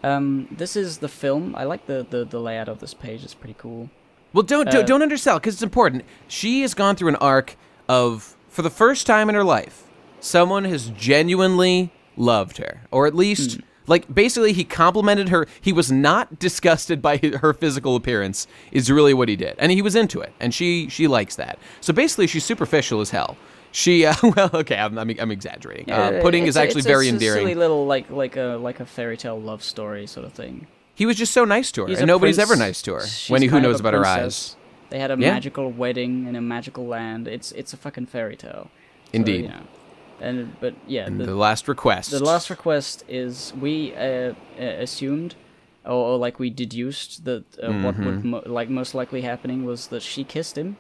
This is the film. I like the layout of this page. It's pretty cool. Well, don't undersell, because it's important. She has gone through an arc of, for the first time in her life, someone has genuinely loved her, or at least, like, basically he complimented her. He was not disgusted by her physical appearance, is really what he did, and he was into it, and she likes that. So basically, she's superficial as hell. She well, okay, I'm exaggerating. Pudding is actually very endearing. It's a silly little like a fairy tale love story sort of thing. He was just so nice to her, and nobody's ever nice to her. Who knows about her eyes? They had a magical wedding in a magical land. It's a fucking fairy tale. Indeed. So, the last request. The last request is we assumed, or like we deduced that what would most likely happening was that she kissed him.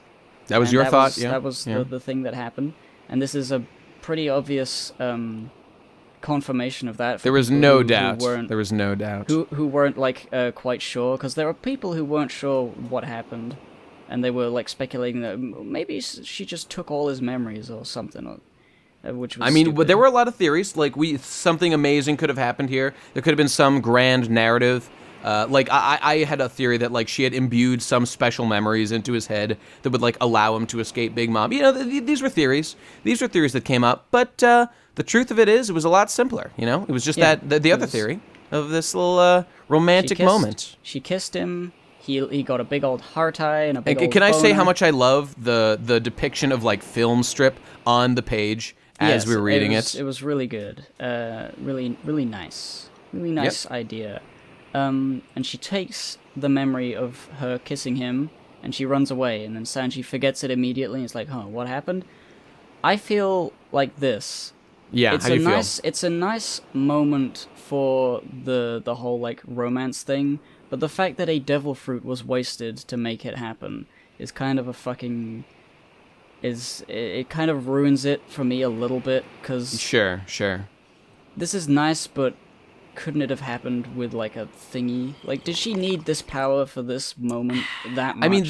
That was your thought. That was the thing that happened, and this is a pretty obvious confirmation of that. There was no doubt. There was no doubt. Who weren't like quite sure, because there are people who weren't sure what happened, and they were like speculating that maybe she just took all his memories or something. Which was stupid. There were a lot of theories. Like something amazing could have happened here. There could have been some grand narrative. I had a theory that like she had imbued some special memories into his head that would like allow him to escape Big Mom. You know, these were theories. These were theories that came up. But the truth of it is, it was a lot simpler. You know, it was just the other theory of this little romantic moment. She kissed him. He got a big old heart eye and a big old Can I say boner. how much I love the depiction of like film strip on the page as we were reading it? It was really good. Really nice. Really nice idea. And she takes the memory of her kissing him and she runs away, and then Sanji forgets it immediately and it's like, what happened? I feel like this. Yeah, how do you feel? It's a nice moment for the whole like romance thing, but the fact that a devil fruit was wasted to make it happen is kind of a fucking... It kind of ruins it for me a little bit, because... Sure. This is nice, but couldn't it have happened with like a thingy? Like, did she need this power for this moment that much? I mean,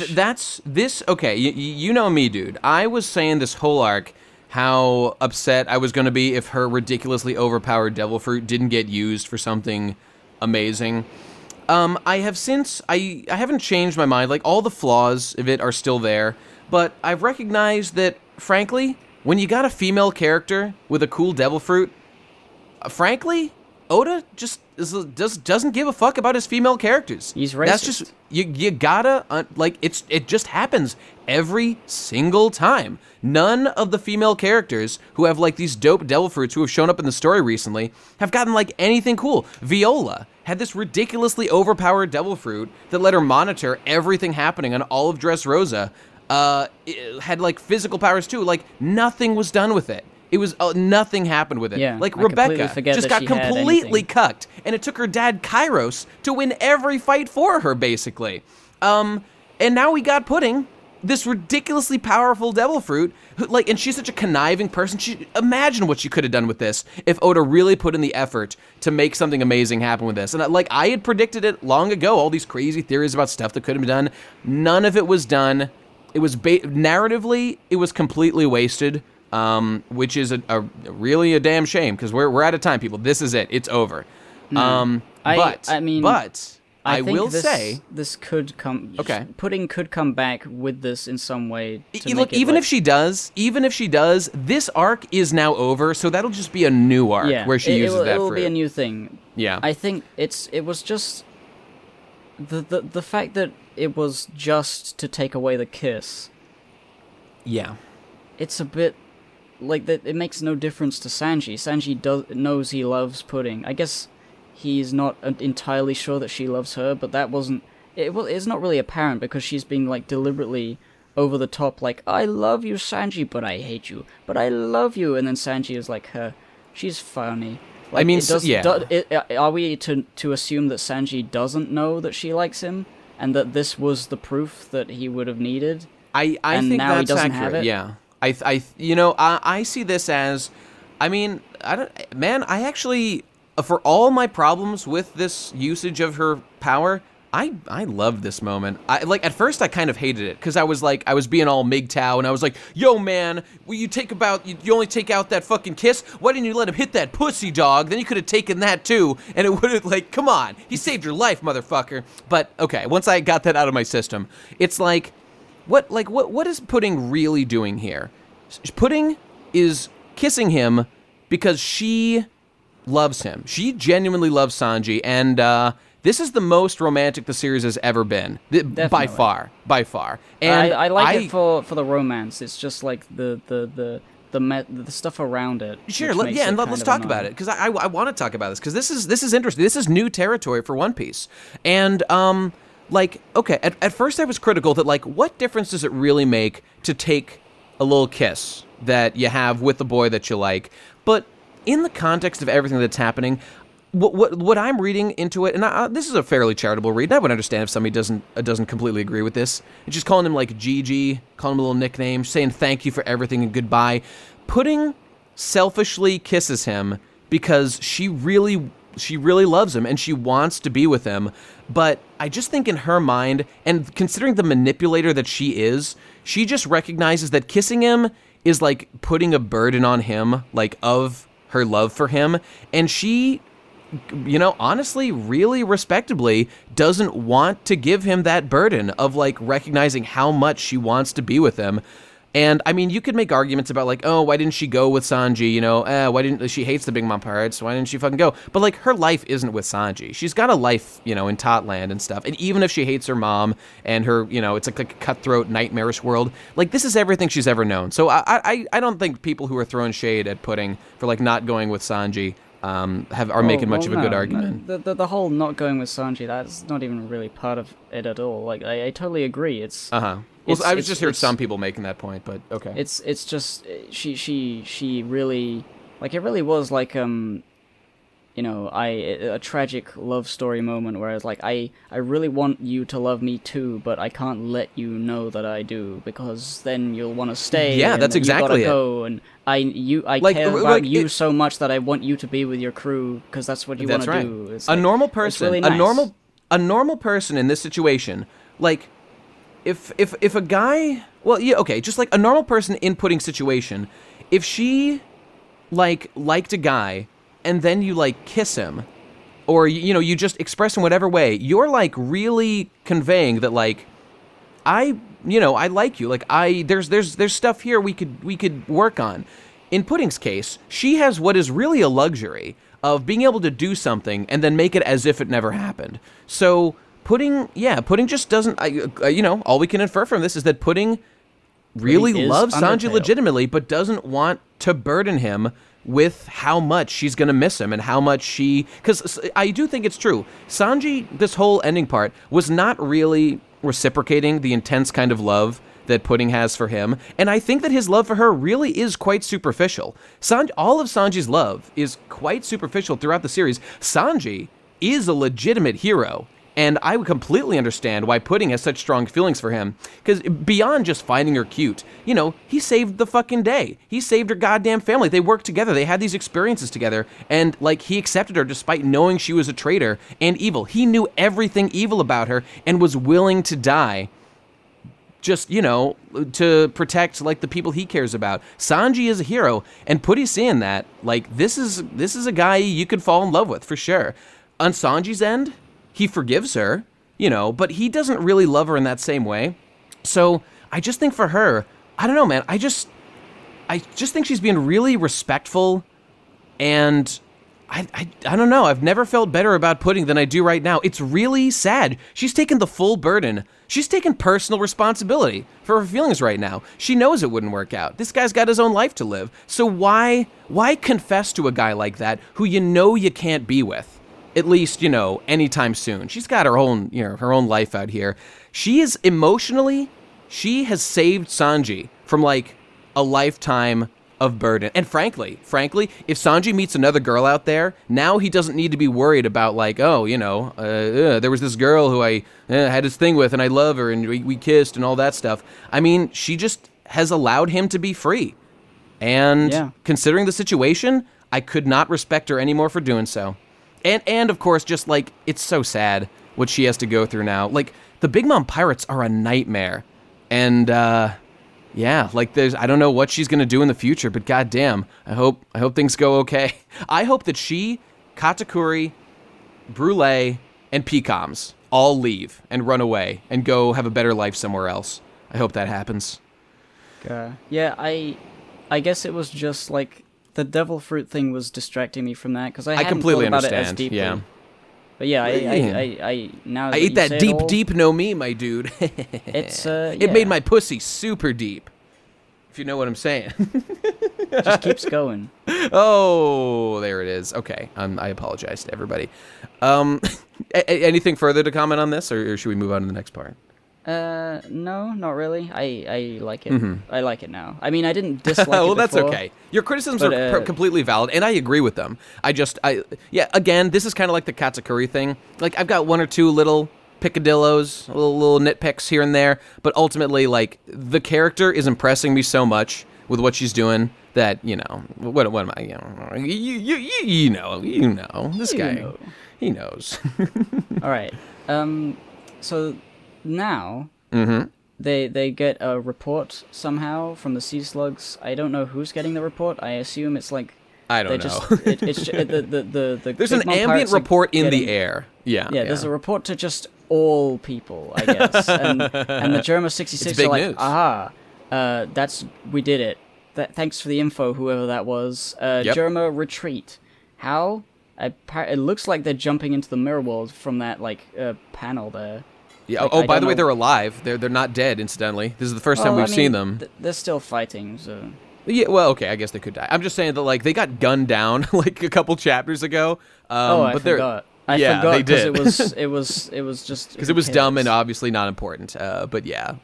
okay, you know me, dude. I was saying this whole arc how upset I was going to be if her ridiculously overpowered devil fruit didn't get used for something amazing. I haven't changed my mind. Like, all the flaws of it are still there, but I've recognized that, frankly, when you got a female character with a cool devil fruit, frankly, Oda just doesn't give a fuck about his female characters. He's racist. That's just you gotta it just happens every single time. None of the female characters who have like these dope devil fruits who have shown up in the story recently have gotten like anything cool. Viola had this ridiculously overpowered devil fruit that let her monitor everything happening on all of Dressrosa. It had like physical powers too. Like nothing was done with it. It was nothing happened with it. Yeah, like I Rebecca just got she had completely anything. cucked, and it took her dad Kairos to win every fight for her, basically. And now we got Pudding, this ridiculously powerful devil fruit, and she's such a conniving person. Imagine what she could have done with this if Oda really put in the effort to make something amazing happen with this. And I had predicted it long ago. All these crazy theories about stuff that could have been done. None of it was done. It was narratively, it was completely wasted. Which is really a damn shame, because we're out of time, people. This is it. It's over. I will say this could come. Okay. Pudding could come back with this in some way. If she does, this arc is now over, so that'll just be a new arc where she uses that fruit. It will be a new thing. Yeah. I think it was just the fact that it was just to take away the kiss. Yeah. It's a bit like that. It makes no difference to Sanji. Sanji knows he loves Pudding. I guess he's not entirely sure that she loves her, but that wasn't... It's not really apparent, because she's being, like, deliberately over the top, like, I love you, Sanji, but I hate you. But I love you. And then Sanji is like, she's funny. Like, are we to assume that Sanji doesn't know that she likes him, and that this was the proof that he would have needed? I think now that's he doesn't accurate. have it? Yeah. I see this as, I actually, for all my problems with this usage of her power, I love this moment. At first I kind of hated it, because I was being all MGTOW, and I was like, yo man, you only take out that fucking kiss? Why didn't you let him hit that pussy, dog? Then you could have taken that too, and it would have, come on, he saved your life, motherfucker. But, okay, once I got that out of my system, it's like, what is Pudding really doing here? Pudding is kissing him because she loves him. She genuinely loves Sanji, and this is the most romantic the series has ever been. By far. And I like it for the romance. It's just like the stuff around it. Sure, let's talk about it, because I want to talk about this, because this is interesting. This is new territory for One Piece. And like, okay, at first I was critical that, like, what difference does it really make to take a little kiss that you have with the boy that you like? But in the context of everything that's happening, what I'm reading into it, and this is a fairly charitable read, and I would understand if somebody doesn't completely agree with this. It's just calling him, like, Gigi, calling him a little nickname, saying thank you for everything and goodbye. Pudding selfishly kisses him because she really loves him and she wants to be with him. But I just think in her mind, and considering the manipulator that she is, she just recognizes that kissing him is like putting a burden on him, like, of her love for him. And she, honestly, really respectably doesn't want to give him that burden of, like, recognizing how much she wants to be with him. And, I mean, you could make arguments about, like, oh, why didn't she go with Sanji, why didn't, she hates the Big Mom Pirates, why didn't she fucking go? But, like, her life isn't with Sanji. She's got a life, in Totland and stuff. And even if she hates her mom and her, it's like a cutthroat, nightmarish world, like, this is everything she's ever known. So I don't think people who are throwing shade at Pudding for, like, not going with Sanji are making much of a good argument. The whole not going with Sanji, that's not even really part of it at all. Like, I totally agree. It's Well, I just heard some people making that point, but okay. It's just she really, like, it really was like a tragic love story moment where it's like I really want you to love me too, but I can't let you know that I do because then you'll want to stay. Yeah, and that's then exactly you gotta it. go, and I care about you so much that I want you to be with your crew because that's what you want to do. It's a normal person, really nice. a normal person in this situation, like. If a guy, well, yeah, okay, just like a normal person in Pudding's situation, if she, liked a guy, and then you, kiss him, or, you just express in whatever way, you're, really conveying that, I like you, there's stuff here we could work on. In Pudding's case, she has what is really a luxury of being able to do something and then make it as if it never happened. So... Pudding just doesn't, all we can infer from this is that Pudding really loves Sanji legitimately, but doesn't want to burden him with how much she's going to miss him and how much because I do think it's true. Sanji, this whole ending part, was not really reciprocating the intense kind of love that Pudding has for him, and I think that his love for her really is quite superficial. All of Sanji's love is quite superficial throughout the series. Sanji is a legitimate hero. And I would completely understand why Pudding has such strong feelings for him. Because beyond just finding her cute, he saved the fucking day. He saved her goddamn family. They worked together. They had these experiences together. And, he accepted her despite knowing she was a traitor and evil. He knew everything evil about her and was willing to die just, to protect, the people he cares about. Sanji is a hero. And Pudding's seeing that. This is a guy you could fall in love with, for sure. On Sanji's end... He forgives her, but he doesn't really love her in that same way. So I just think for her, I don't know, man. I just think she's being really respectful, and I don't know. I've never felt better about Pudding than I do right now. It's really sad. She's taken the full burden. She's taken personal responsibility for her feelings right now. She knows it wouldn't work out. This guy's got his own life to live. So why confess to a guy like that who you can't be with? At least, anytime soon. She's got her own life out here. She has saved Sanji from, a lifetime of burden. And frankly, if Sanji meets another girl out there, now he doesn't need to be worried about, there was this girl who I had this thing with, and I love her, and we kissed, and all that stuff. I mean, she just has allowed him to be free. And considering the situation, I could not respect her anymore for doing so. And of course, just, it's so sad what she has to go through now. The Big Mom Pirates are a nightmare. And, I don't know what she's going to do in the future, but goddamn, I hope things go okay. I hope that she, Katsu Curry, Brulee, and Pecoms all leave and run away and go have a better life somewhere else. I hope that happens. Yeah, I guess it was just, the devil fruit thing was distracting me from that because I hadn't completely thought about understand. it as deeply. Yeah. But yeah, I now that I ate you that say deep, it all, deep no me, my dude. It's It made my pussy super deep. if you know what I'm saying. Just keeps going. Oh, there it is. Okay, I apologize to everybody. Anything further to comment on this, or should we move on to the next part? No, not really. I like it. I like it now. I mean, I didn't dislike it well, before. that's okay. Your criticisms are completely valid, and I agree with them. Again, this is kind of like the Katsu Curry thing. Like, I've got one or two little picadillos, little nitpicks here and there, but ultimately, like, the character is impressing me so much with what she's doing that, what am I, you know, this guy, he knows. All right. So now they get a report somehow from the sea slugs. I don't know who's getting the report. I assume it's like I don't know. The there's an ambient report in the air. Yeah. There's a report to just all people, I guess. and the Germa 66 are like, news. aha, we did it. Thanks for the info, whoever that was. Germa retreat. How? It looks like they're jumping into the mirror world from that panel there. Yeah. By the way, they're alive. They're not dead. Incidentally, this is the first time we've seen them. They're still fighting. So. Yeah. Well, okay. I guess they could die. I'm just saying that they got gunned down like a couple chapters ago. I forgot. I forgot because it was just because it was dumb and obviously not important. But yeah,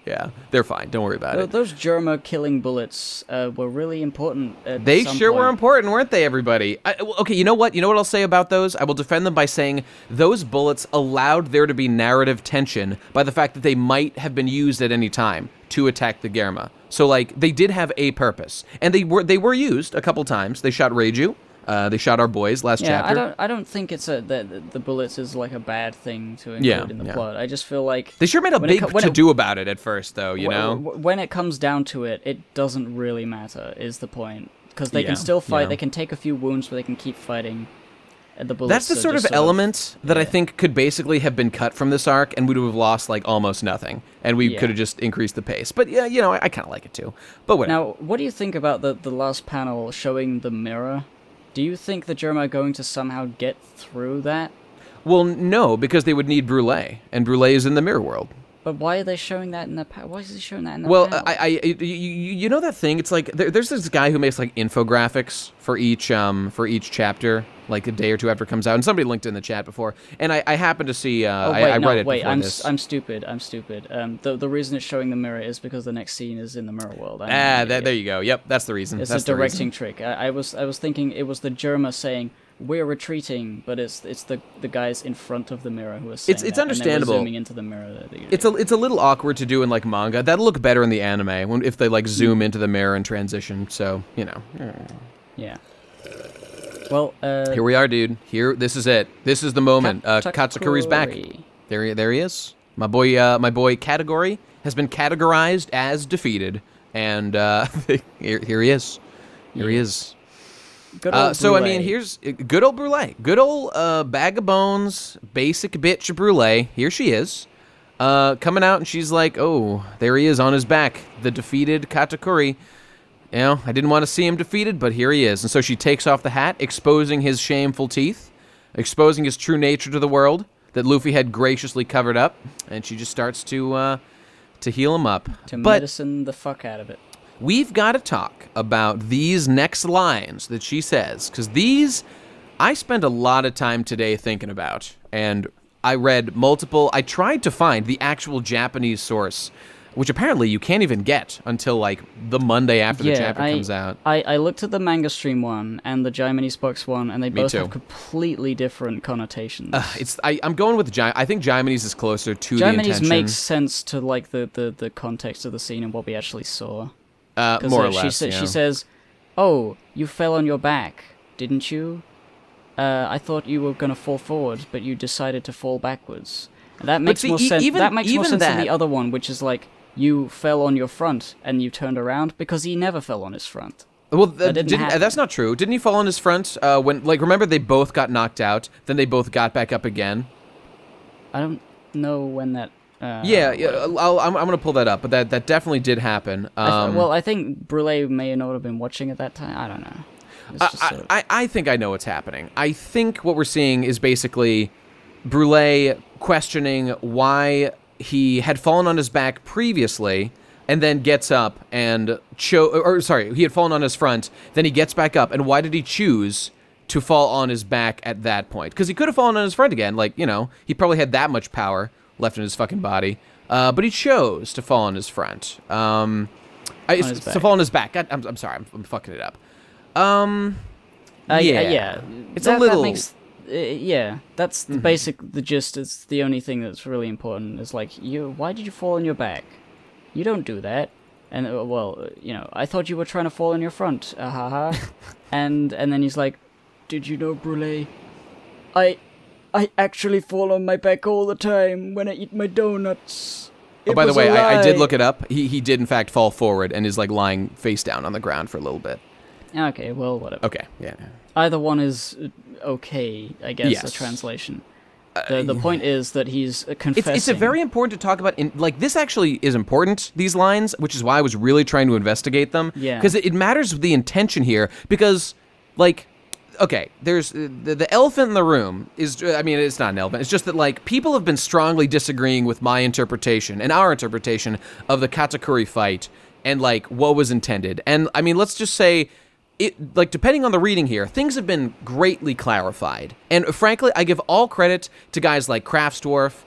they're fine. Don't worry about it. Those Germa killing bullets were really important. They sure were important, weren't they, everybody? Okay, you know what? You know what I'll say about those? I will defend them by saying those bullets allowed there to be narrative tension by the fact that they might have been used at any time to attack the Germa. So they did have a purpose, and they were used a couple times. They shot Reiju. They shot our boys last chapter. I don't think it's the bullets is like a bad thing to include in the plot. I just feel like they sure made a big to-do about it at first, though. You know, when it comes down to it, it doesn't really matter. Is the point? Because they can still fight. They can take a few wounds, but they can keep fighting. The bullets. That's the sort of element that I think could basically have been cut from this arc, and we would have lost almost nothing, and we could have just increased the pace. But yeah, I kind of like it too. But whatever. Now, what do you think about the last panel showing the mirror? Do you think the Germa are going to somehow get through that? Well, no, because they would need Brulee, and Brulee is in the mirror world. But why are they showing that in the? Why is he showing that in the? Well, panel? You know that thing? It's like there's this guy who makes infographics for each chapter, like a day or two after it comes out, and somebody linked in the chat before, and I happened to see. I read it before this. I'm stupid. The reason it's showing the mirror is because the next scene is in the mirror world. There you go. Yep, that's the reason. It's a directing trick. I was thinking it was the Germa saying we're retreating, but it's the guys in front of the mirror who are saying it's understandable. And zooming into the mirror. It's a little awkward to do in manga. That'll look better in the anime if they zoom into the mirror and transition. So Yeah. Well, here we are, dude. Here, this is it. This is the moment. Katsu Curry's back. There he is. My boy Category has been categorized as defeated, and here he is. Here he is. Good old so Brulee. I mean, here's good old Brulee, good old bag of bones, basic bitch Brulee. Here she is, coming out, and she's like, "Oh, there he is on his back, the defeated Katsu Curry. I didn't want to see him defeated, but here he is." And so she takes off the hat, exposing his shameful teeth, exposing his true nature to the world that Luffy had graciously covered up, and she just starts to heal him up, medicine the fuck out of it. We've got to talk about these next lines that she says, because these I spent a lot of time today thinking about, and I read multiple. I tried to find the actual Japanese source, which apparently you can't even get until the Monday after the chapter comes out. I looked at the manga stream one and the Japanese box one, and they both have completely different connotations. I'm going with I think Japanese is closer to Japanese the intention. makes sense to the context of the scene and what we actually saw. More or less, she says, "Oh, you fell on your back, didn't you? I thought you were gonna fall forward, but you decided to fall backwards." And that makes more sense. That makes more sense than the other one, which is you fell on your front and you turned around, because he never fell on his front. Well, that's not true. Didn't he fall on his front when? Remember they both got knocked out, then they both got back up again. I don't know when that. I'm gonna pull that up, but that definitely did happen. I think Brulee may not have been watching at that time. I don't know. I think I know what's happening. I think what we're seeing is basically Brulee questioning why he had fallen on his back previously, and then gets up and he had fallen on his front, then he gets back up, and why did he choose to fall on his back at that point? Because he could have fallen on his front again, like, he probably had that much power left in his fucking body, but he chose to fall on his front. To fall on his back. God, I'm sorry, I'm fucking it up. Yeah. It's a little... That makes, that's the gist. It's the only thing that's really important. Is like, why did you fall on your back? You don't do that. And, I thought you were trying to fall on your front. And then he's like, did you know, Brulee? I actually fall on my back all the time when I eat my donuts. By the way, I did look it up. He did, in fact, fall forward and is, like, lying face down on the ground for a little bit. Okay, well, whatever. Okay, yeah. Either one is okay, I guess, Yes. the translation. The point is that he's confessing. It's a very important to talk about. This actually is important, these lines, which is why I was really trying to investigate them. Yeah. Because it matters the intention here. Because, okay, there's the elephant in the room it's not an elephant. It's just that, people have been strongly disagreeing with my interpretation and our interpretation of the Katsu Curry fight and, what was intended. And, let's just say... depending on the reading here, things have been greatly clarified. And frankly, I give all credit to guys like Craftsdwarf,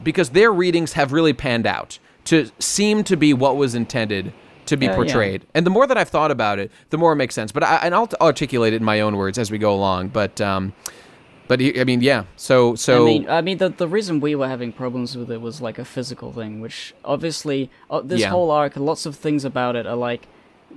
because their readings have really panned out to seem to be what was intended to be portrayed. Yeah. And the more that I've thought about it, the more it makes sense. But I'll articulate it in my own words as we go along. But yeah. So the reason we were having problems with it was a physical thing, which obviously this whole arc, lots of things about it are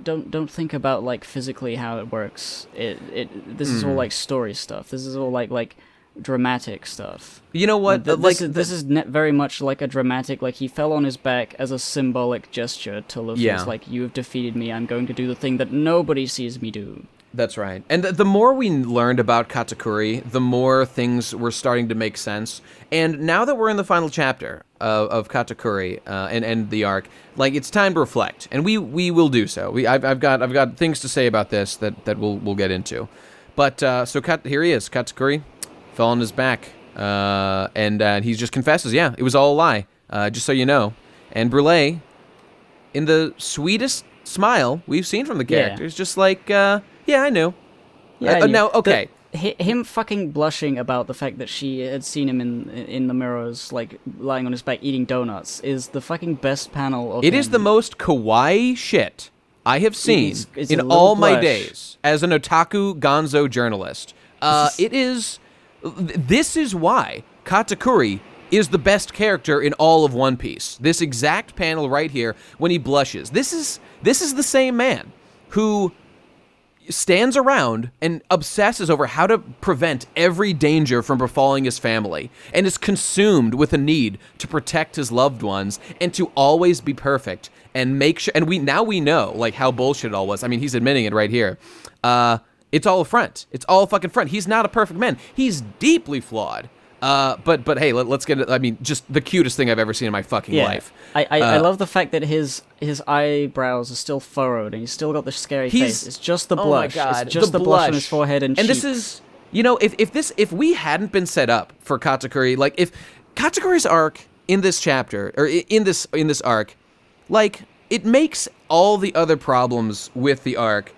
don't think about physically how it works. This is all story stuff. This is all like dramatic stuff. You know what? This is very much like a dramatic. He fell on his back as a symbolic gesture to Luffy's you have defeated me. I'm going to do the thing that nobody sees me do. That's right. And the more we learned about Katsu Curry, the more things were starting to make sense. And now that we're in the final chapter of Katsu Curry and the arc, it's time to reflect, and we will do so. I've got things to say about this that we'll get into. But here he is, Katsu Curry, fell on his back, and he just confesses, it was all a lie, just so you know. And Brulee, in the sweetest smile we've seen from the character, is just yeah, I knew. Yeah, I knew. Now, okay. Him fucking blushing about the fact that she had seen him in the mirrors, lying on his back eating donuts, is the fucking best panel of him. It is the most kawaii shit I have seen in all my days as an otaku gonzo journalist. This is why Katsu Curry is the best character in all of One Piece. This exact panel right here, when he blushes. This is the same man who stands around and obsesses over how to prevent every danger from befalling his family, and is consumed with a need to protect his loved ones and to always be perfect and make sure. And we know how bullshit it all was. He's admitting it right here. It's all a front. It's all a fucking front. He's not a perfect man. He's deeply flawed. But hey, let's get it. Just the cutest thing I've ever seen in my fucking life. I love the fact that his eyebrows are still furrowed and he's still got the scary face. It's just the blush. Oh my God, it's just the blush on his forehead and cheek. This is, if we hadn't been set up for Katsu Curry, if Katsu Curry's arc in this chapter or in this arc, it makes all the other problems with the arc.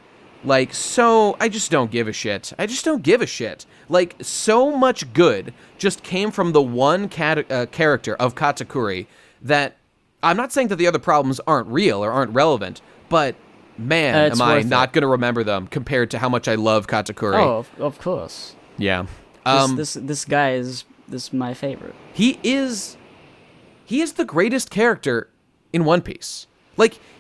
So I just don't give a shit. So much good just came from the one character of Katsu Curry that I'm not saying that the other problems aren't real or aren't relevant, but man, am I not going to remember them compared to how much I love Katsu Curry. Oh, of course. Yeah. This guy is my favorite. He is the greatest character in One Piece.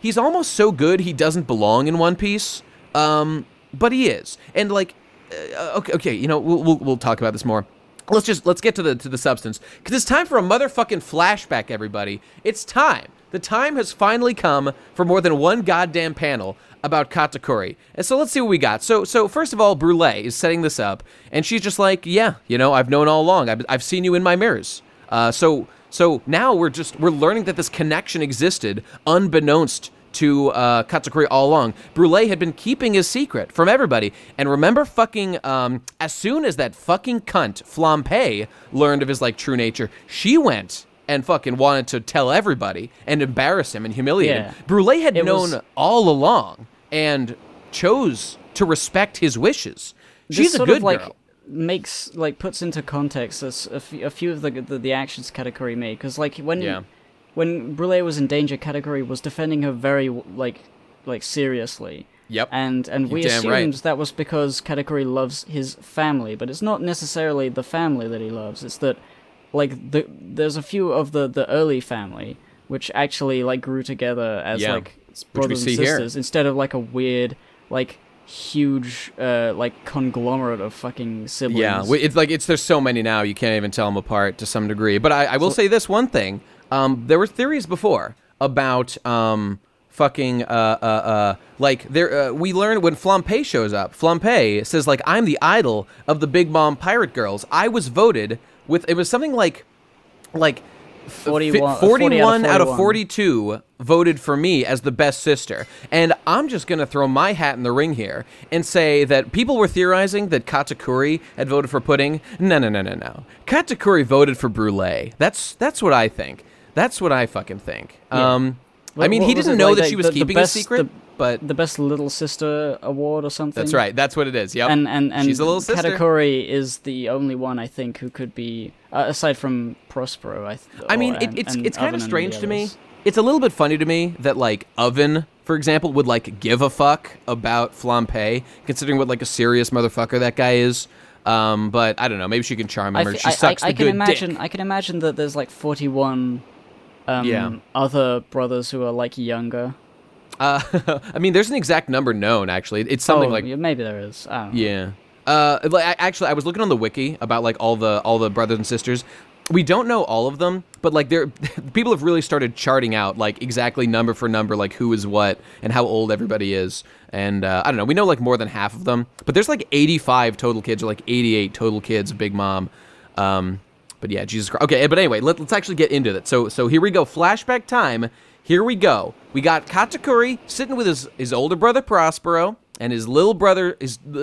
He's almost so good he doesn't belong in One Piece. But he is, and okay, we'll talk about this more. Let's get to the substance, because it's time for a motherfucking flashback, everybody. It's time. The time has finally come for more than one goddamn panel about Katsu Curry. And so let's see what we got. So first of all, Brulee is setting this up, and she's just I've known all along. I've seen you in my mirrors. So now we're learning that this connection existed unbeknownst to Katsu Curry all along. Brulee had been keeping his secret from everybody. And remember as soon as that fucking cunt, Flampe, learned of his, true nature, she went and fucking wanted to tell everybody and embarrass him and humiliate him. Brulee had known all along and chose to respect his wishes. She's a good girl. Puts into context a few of the actions Katsu Curry made, because like when Brulee was in danger, Katsu Curry was defending her very seriously. Yep. And we assumed that was because Katsu Curry loves his family, but it's not necessarily the family that he loves. It's that there's a few of the early family which actually like grew together as brothers and sisters instead of like a weird huge conglomerate of fucking siblings. Yeah, there's so many now you can't even tell them apart to some degree. But I will say this one thing: there were theories before about we learned when Flampe shows up. Flampe says I'm the idol of the Big Mom pirate girls. I was voted with it was something like 41 out of 42 voted for me as the best sister. And I'm just going to throw my hat in the ring here and say that people were theorizing that Katsu Curry had voted for Pudding. No. Katsu Curry voted for Brulee. That's what I think. That's what I fucking think. Yeah. He didn't know that she was keeping a secret, but... The Best Little Sister Award or something? That's right. That's what it is. Yep. And she's a little sister. Katsu Curry is the only one, I think, who could be... aside from Prospero, it's kind of strange to me. It's a little bit funny to me that, Oven, for example, would, give a fuck about Flampe, considering what, a serious motherfucker that guy is. But, I don't know. Maybe she can charm him, or she sucks the good dick. I can imagine that there's, 41... other brothers who are younger. There's an exact number known. Actually, it's something maybe there is. I don't know. Yeah. Actually, I was looking on the wiki about all the brothers and sisters. We don't know all of them, but people have really started charting out exactly number for number who is what and how old everybody is. And I don't know. We know more than half of them, but there's 85 total kids or 88 total kids of Big Mom. But yeah, Jesus Christ. Okay, but anyway, let's actually get into it. So here we go. Flashback time. Here we go. We got Katsu Curry sitting with his older brother Prospero and his little brother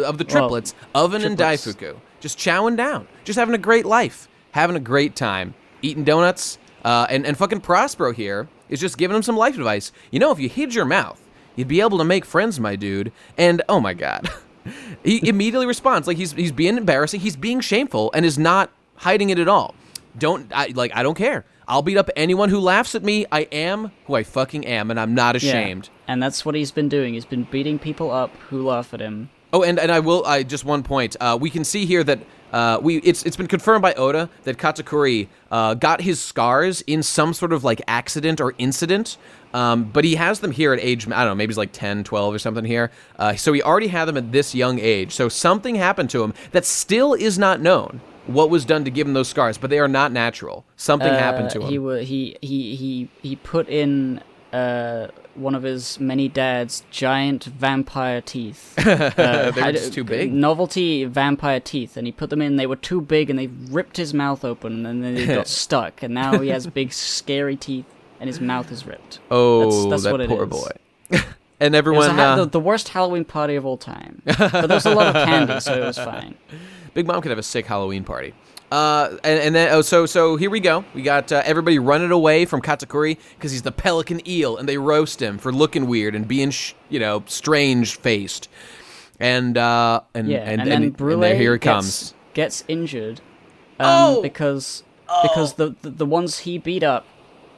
of the triplets, Oven and Daifuku, just chowing down, just having a great life, having a great time, eating donuts. And fucking Prospero here is just giving him some life advice. If you hid your mouth, you'd be able to make friends, my dude. And oh my God, he immediately responds he's being embarrassing, he's being shameful, and is not hiding it at all. I don't care. I'll beat up anyone who laughs at me. I am who I fucking am, and I'm not ashamed. Yeah, and that's what he's been doing. He's been beating people up who laugh at him. Oh, and just one point. We can see here that it's been confirmed by Oda that Katsu Curry got his scars in some sort of accident or incident. But he has them here at age, I don't know, maybe he's 10, 12 or something here. So he already had them at this young age. So something happened to him that still is not known. What was done to give him those scars, but they are not natural. Something happened to him. He put in one of his many dads' giant vampire teeth. They were just too big? Novelty vampire teeth, and he put them in. They were too big, and they ripped his mouth open, and then they got stuck, and now he has big, scary teeth, and his mouth is ripped. Oh, that's that what it poor is. boy. And everyone... It was the worst Halloween party of all time. But there was a lot of candy, so it was fine. Big Mom could have a sick Halloween party. And then so here we go. We got everybody running away from Katsu Curry because he's the pelican eel, and they roast him for looking weird and being strange faced. And then Brulee here it comes. Gets injured because the ones he beat up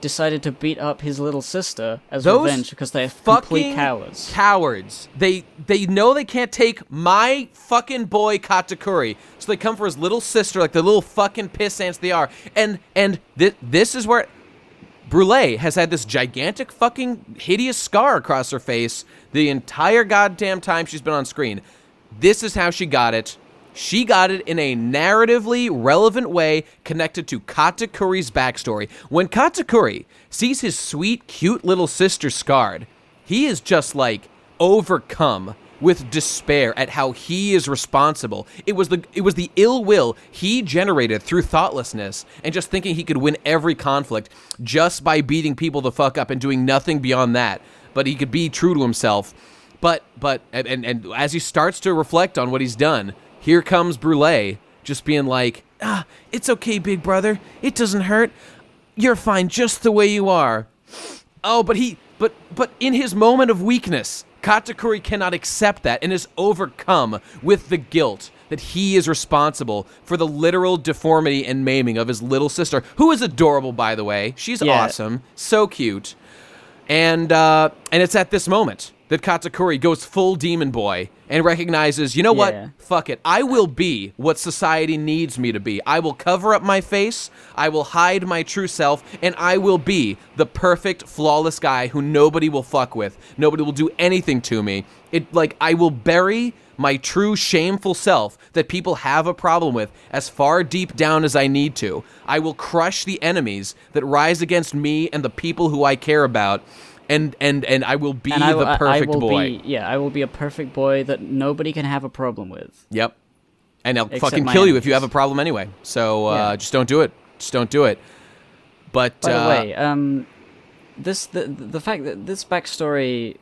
decided to beat up his little sister as revenge because they're complete cowards. Cowards. They know they can't take my fucking boy Katsu Curry, so they come for his little sister like the little fucking piss ants they are. And this is where Brulee has had this gigantic fucking hideous scar across her face the entire goddamn time she's been on screen. This is how she got it. She got it in a narratively relevant way connected to Katsu Curry's backstory. When Katsu Curry sees his sweet, cute little sister scarred, he is just overcome with despair at how he is responsible. It was the ill will he generated through thoughtlessness and just thinking he could win every conflict just by beating people the fuck up and doing nothing beyond that. But he could be true to himself. But as he starts to reflect on what he's done, here comes Brulee, just being it's okay, big brother. It doesn't hurt. You're fine just the way you are. Oh, but in his moment of weakness, Katakuri cannot accept that and is overcome with the guilt that he is responsible for the literal deformity and maiming of his little sister, who is adorable, by the way. She's awesome, so cute. And it's at this moment that Katakuri goes full demon boy and recognizes, you know what? Fuck it. I will be what society needs me to be. I will cover up my face, I will hide my true self, and I will be the perfect, flawless guy who nobody will fuck with. Nobody will do anything to me. I will bury my true shameful self that people have a problem with as far deep down as I need to. I will crush the enemies that rise against me and the people who I care about. And I will be the perfect boy. I will be a perfect boy that nobody can have a problem with. Yep. And I'll fucking kill you if you have a problem anyway. So just don't do it. Just don't do it. But by the way, the fact that this backstory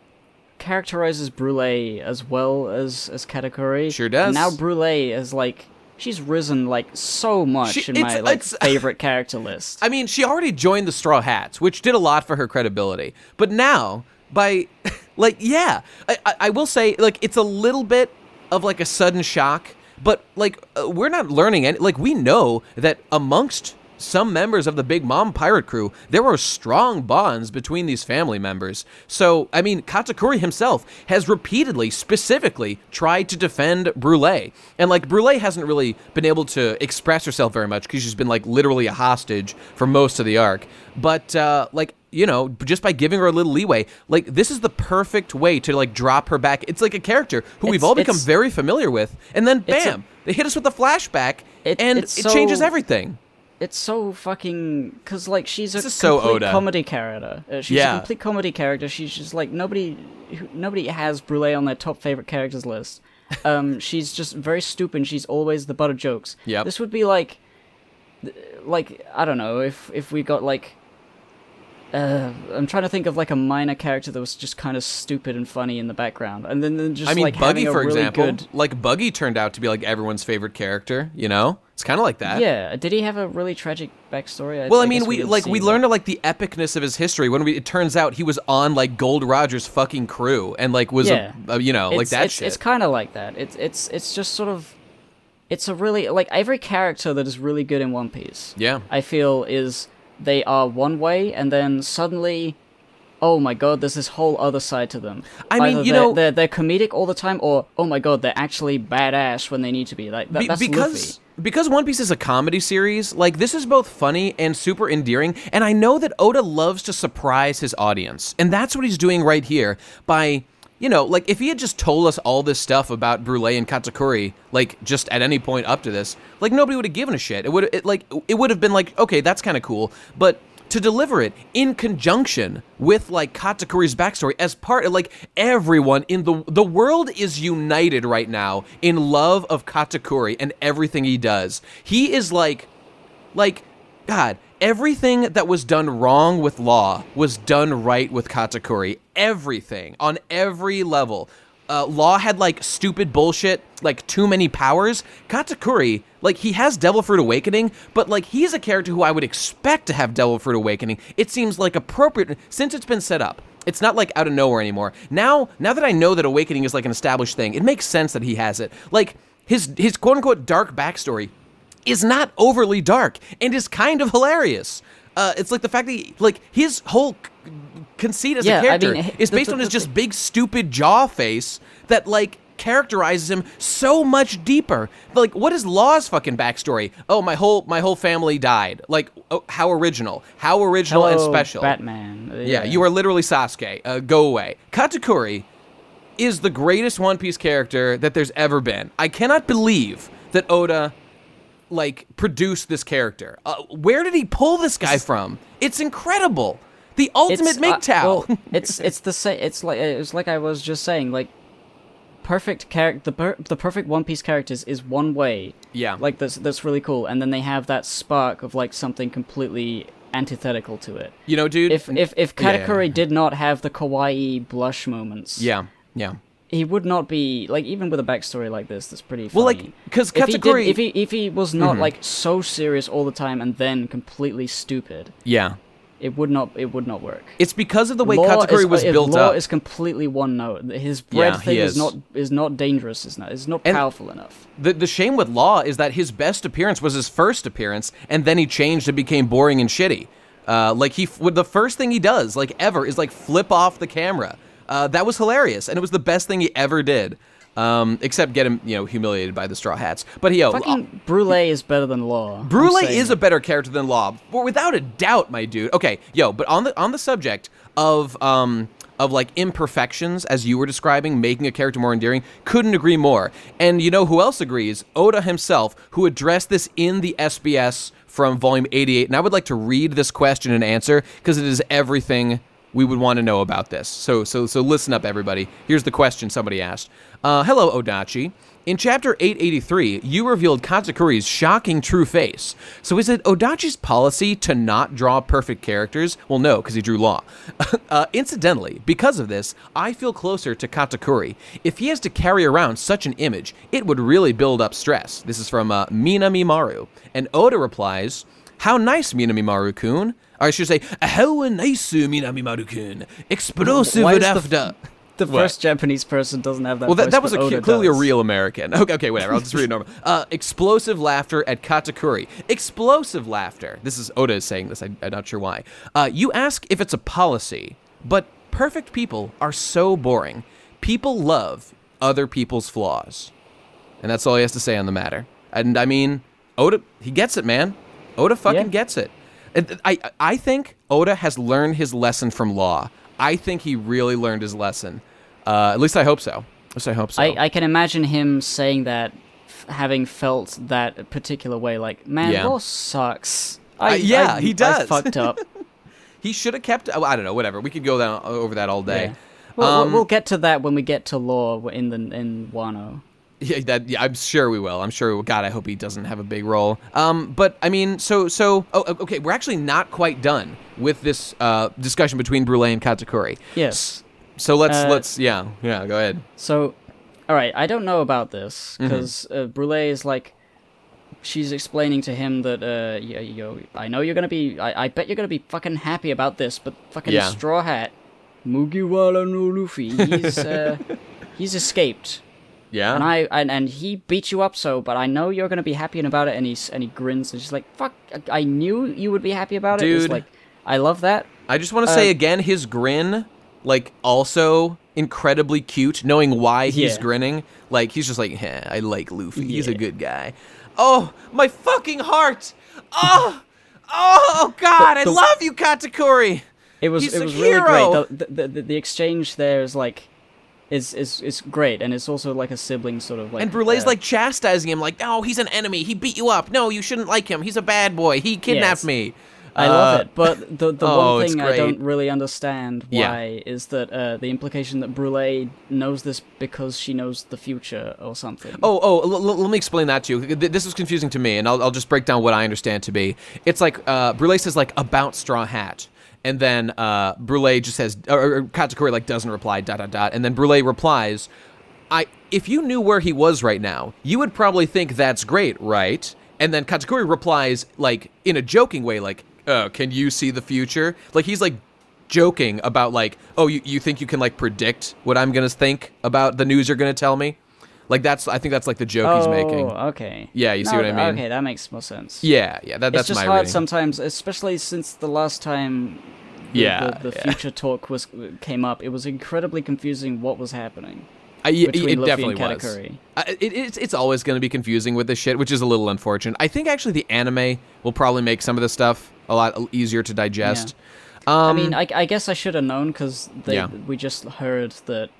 characterizes Brulee as well as Katakuri. Sure does. And now Brulee is she's risen so much in my favorite character list. I mean, she already joined the Straw Hats, which did a lot for her credibility. But now, by I will say it's a little bit of a sudden shock. But we're not learning any. We know that amongst some members of the Big Mom pirate crew, there were strong bonds between these family members. So, I mean, Katakuri himself has repeatedly, specifically, tried to defend Brulee. And, Brulee hasn't really been able to express herself very much because she's been, literally a hostage for most of the arc. But, just by giving her a little leeway, this is the perfect way to, drop her back. It's like a character who we've all become very familiar with. And then, bam, they hit us with a flashback, and it changes everything. It's so fucking... Because, she's a complete comedy character. She's a complete comedy character. She's just, nobody has Brulee on their top favorite characters list. She's just very stupid. She's always the butt of jokes. Yep. This would be I don't know, if we got, I'm trying to think of, a minor character that was just kind of stupid and funny in the background. And then just, Buggy, for really example. Good... Buggy turned out to be, everyone's favorite character, you know? It's kind of like that. Yeah. Did he have a really tragic backstory? We learned the epicness of his history when it turns out he was on Gold Roger's fucking crew and was that shit. It's kind of like that. It's just sort of, it's a really every character that is really good in One Piece. Yeah. I feel is they are one way and then suddenly, oh my god, there's this whole other side to them. They're comedic all the time, or oh my god, they're actually badass when they need to be. That's Luffy. Because One Piece is a comedy series, this is both funny and super endearing, and I know that Oda loves to surprise his audience, and that's what he's doing right here by, if he had just told us all this stuff about Brulee and Katakuri, just at any point up to this, nobody would have given a shit. It would have been okay, that's kind of cool, but to deliver it in conjunction with Katakuri's backstory as part of everyone in the world is united right now in love of Katakuri and everything he does. He is God, everything that was done wrong with Law was done right with Katakuri. Everything on every level. Law had stupid bullshit, too many powers. Katakuri, he has Devil Fruit Awakening, but he's a character who I would expect to have Devil Fruit Awakening. It seems appropriate since it's been set up. It's not out of nowhere anymore. Now that I know that Awakening is an established thing, it makes sense that he has it. His quote unquote dark backstory is not overly dark and is kind of hilarious. It's the fact that his whole conceit as a character is based on his just big stupid jaw face that characterizes him so much deeper. What is Law's fucking backstory? Oh, my whole family died. Oh, how original Hello, and special. Batman. Yeah, you are literally Sasuke. Go away. Katakuri is the greatest One Piece character that there's ever been. I cannot believe that Oda produced this character. Where did he pull this guy from? It's incredible. The ultimate MGTOW. Well, it's the same. It's like I was just saying. Perfect character. The perfect One Piece characters is one way. Yeah. That's really cool. And then they have that spark of something completely antithetical to it. Dude. If Katakuri did not have the kawaii blush moments. Yeah. he would not be like, even with a backstory like this. That's pretty funny. Well, like, because Katsu Curry, if he was not like so serious all the time and then completely stupid, it would not work. It's because of the way Katsu Curry was built Law up. is completely one note. His bread thing is not dangerous. It's not powerful enough. The shame with Law is that his best appearance was his first appearance, and then he changed and became boring and shitty. The first thing he does, like ever, is like flip off the camera. That was hilarious, and it was the best thing he ever did. Except get him, humiliated by the Straw Hats. But fucking Brulee is better than Law. Brulee is a better character than Law, without a doubt, my dude. Okay, but on the subject of like imperfections, as you were describing, making a character more endearing, couldn't agree more. And you know who else agrees? Oda himself, who addressed this in the SBS from Volume 88. And I would like to read this question and answer because it is everything we would want to know about this. So listen up, everybody. Here's the question somebody asked. Hello, Odachi. In Chapter 883, you revealed Katsu Curry's shocking true face. So is it Odachi's policy to not draw perfect characters? Well, no, because he drew Law. Incidentally, because of this, I feel closer to Katsu Curry. If he has to carry around such an image, it would really build up stress. This is from Minami Maru. And Oda replies, how nice, Minami Maru-kun. Or I should say, how nice, Minami Maru-kun. Explosive after. The first Japanese person doesn't have that. Well, voice, that was clearly does. A real American. Okay, whatever. I'll just read it normal. Explosive laughter at Katsu Curry. Explosive laughter. This is Oda is saying this. I'm not sure why. You ask if it's a policy, but perfect people are so boring. People love other people's flaws, and that's all he has to say on the matter. And I mean, Oda, he gets it, man. Oda fucking gets it. I think Oda has learned his lesson from Law. I think he really learned his lesson. At least I hope so. I can imagine him saying that, having felt that particular way, like, man, Law sucks. He does. I fucked up. He should have kept... I don't know, whatever. We could go over that all day. Yeah. We'll get to that when we get to Law in Wano. Yeah, I'm sure we will. God, I hope he doesn't have a big role. But I mean, okay, we're actually not quite done with this discussion between Brulee and Katsu Curry. Yes. So let's go ahead. So, all right, I don't know about this because Brulee is like, she's explaining to him that, I know you're gonna be, I bet you're gonna be fucking happy about this, but fucking Straw Hat, Mugiwara no Luffy, he's escaped. Yeah. And he beat you up but I know you're gonna be happy about it, and he grins and she's like, fuck, I knew you would be happy about it. Dude. It's like, I love that. I just want to say again, his grin, like, also incredibly cute, knowing why he's grinning. Like, he's just like, I like Luffy. He's a good guy. Oh, my fucking heart. Oh God, I love you, Katsu Curry. It was really great. The exchange there is like, is great, and it's also like a sibling sort of like. And Brulee's like chastising him, like, "Oh, he's an enemy. He beat you up. No, you shouldn't like him. He's a bad boy. He kidnapped me." I love it, but the one thing I great. don't really understand why is that the implication that Brulee knows this because she knows the future or something. Let me explain that to you. This is confusing to me, and I'll just break down what I understand to be. It's like Brulee says like about Straw Hat. And then Brulee just says, or Katsu Curry like doesn't reply, ... And then Brulee replies, if you knew where he was right now, you would probably think that's great, right? And then Katsu Curry replies like in a joking way, like, can you see the future? Like he's like joking about like, oh, you think you can like predict what I'm gonna think about the news you're gonna tell me? Like I think that's like the joke he's making. Oh, okay. Yeah, you see what I mean? Okay, that makes more sense. Yeah, that's it's just my hard reading. Sometimes, especially since the last time the future talk came up. It was incredibly confusing what was happening. It Luffy definitely and was. Curry. It's always going to be confusing with this shit, which is a little unfortunate. I think actually the anime will probably make some of this stuff a lot easier to digest. Yeah. I mean, I guess I should have known because we just heard that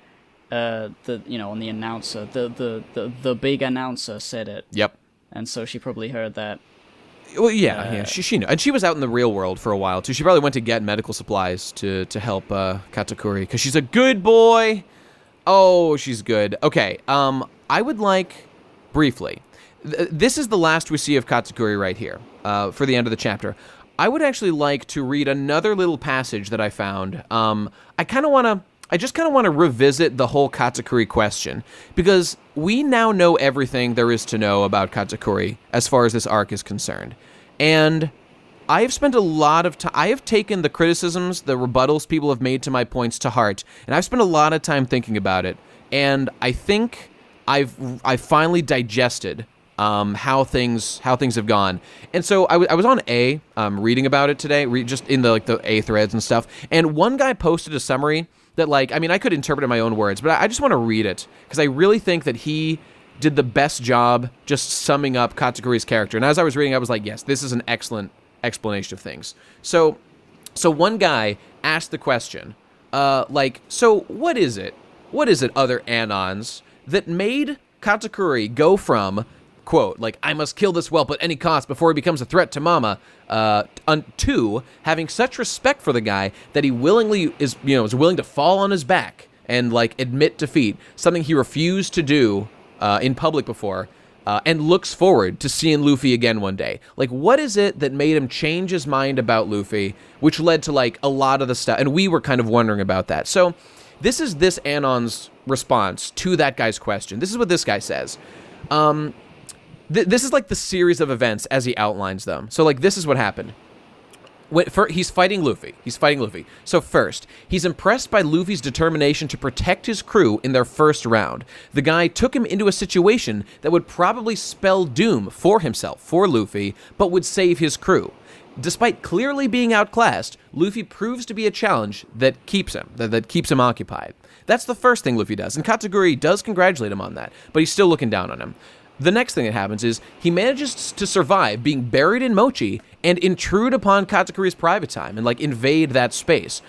on the announcer, the big announcer said it. Yep. And so she probably heard that. Well, she knew, and she was out in the real world for a while too. She probably went to get medical supplies to help Katsu Curry because she's a good boy. Oh, she's good. Okay, I would like briefly. This is the last we see of Katsu Curry right here for the end of the chapter. I would actually like to read another little passage that I found. I kind of want to. I just kind of want to revisit the whole Katakuri question, because we now know everything there is to know about Katakuri as far as this arc is concerned. And I have spent a lot of time, I have taken the criticisms, the rebuttals people have made to my points to heart, and I've spent a lot of time thinking about it, and I think I've finally digested how things have gone. And so I was on A, reading about it today, just in the A threads and stuff, and one guy posted a summary that, like, I mean, I could interpret it in my own words, but I just want to read it, because I really think that he did the best job just summing up Katakuri's character. And as I was reading, I was like, yes, this is an excellent explanation of things. So one guy asked the question, so what is it, other Anons, that made Katakuri go from, quote, like, I must kill this whelp at any cost before he becomes a threat to Mama, to having such respect for the guy that he willingly is willing to fall on his back and, like, admit defeat, something he refused to do in public before, and looks forward to seeing Luffy again one day. Like, what is it that made him change his mind about Luffy, which led to, like, a lot of the stuff, and we were kind of wondering about that. So this is this Anon's response to that guy's question. This is what this guy says. This is like the series of events as he outlines them. So, like, this is what happened. He's fighting Luffy. So first, he's impressed by Luffy's determination to protect his crew in their first round. The guy took him into a situation that would probably spell doom for himself, for Luffy, but would save his crew. Despite clearly being outclassed, Luffy proves to be a challenge that keeps him occupied. That's the first thing Luffy does, and Katakuri does congratulate him on that, but he's still looking down on him. The next thing that happens is he manages to survive being buried in Mochi and intrude upon Katakuri's private time and, like, invade that space,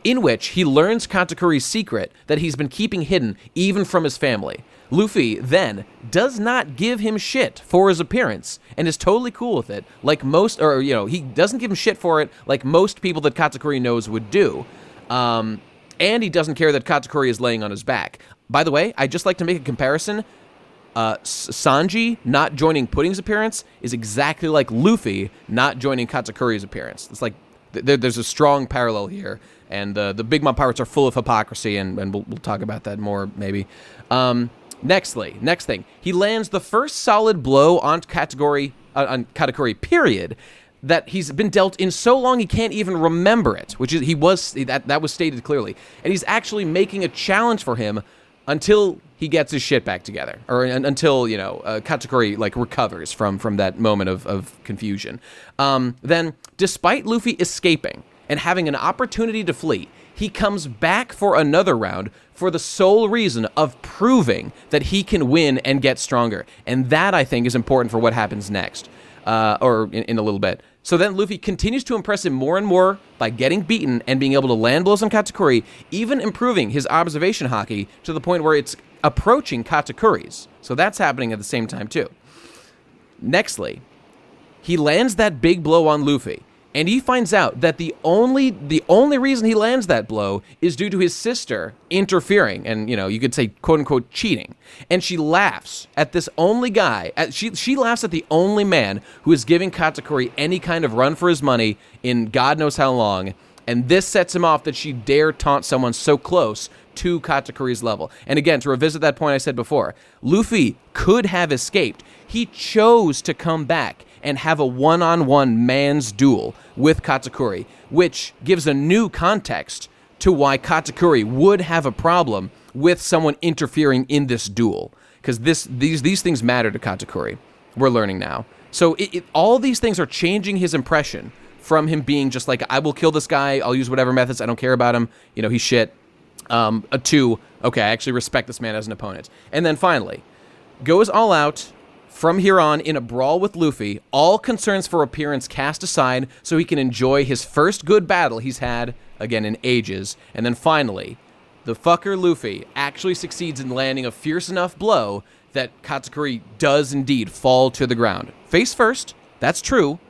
in which he learns Katakuri's secret that he's been keeping hidden even from his family. Luffy then does not give him shit for his appearance and is totally cool with it, like he doesn't give him shit for it like most people that Katakuri knows would do. And he doesn't care that Katakuri is laying on his back. By the way, I'd just like to make a comparison. Sanji not joining Pudding's appearance is exactly like Luffy not joining Katakuri's appearance. It's like there's a strong parallel here, and the Big Mom pirates are full of hypocrisy, and we'll talk about that more maybe. Next thing, he lands the first solid blow on Katakuri, period, that he's been dealt in so long he can't even remember it, which is that was stated clearly, and he's actually making a challenge for him until he gets his shit back together, or until, Katakuri, like, recovers from that moment of confusion. Then, despite Luffy escaping and having an opportunity to flee, he comes back for another round for the sole reason of proving that he can win and get stronger. And that, I think, is important for what happens next, or in a little bit. So then Luffy continues to impress him more and more by getting beaten and being able to land blows on Katakuri, even improving his observation haki to the point where it's approaching Katakuri's. So that's happening at the same time too. Nextly, he lands that big blow on Luffy, and he finds out that the only reason he lands that blow is due to his sister interfering and, you could say, quote-unquote, cheating. And she laughs at this only guy. She laughs at the only man who is giving Katakuri any kind of run for his money in God knows how long. And this sets him off that she dare taunt someone so close to Katakuri's level. And again, to revisit that point I said before, Luffy could have escaped. He chose to come back and have a one-on-one man's duel with Katakuri, which gives a new context to why Katakuri would have a problem with someone interfering in this duel. Because these things matter to Katakuri. We're learning now. So all these things are changing his impression from him being just like, I will kill this guy, I'll use whatever methods, I don't care about him, he's shit, to, okay, I actually respect this man as an opponent. And then finally, goes all out from here on in a brawl with Luffy, all concerns for appearance cast aside so he can enjoy his first good battle he's had, again, in ages. And then finally, the fucker Luffy actually succeeds in landing a fierce enough blow that Katakuri does indeed fall to the ground. Face first, that's true.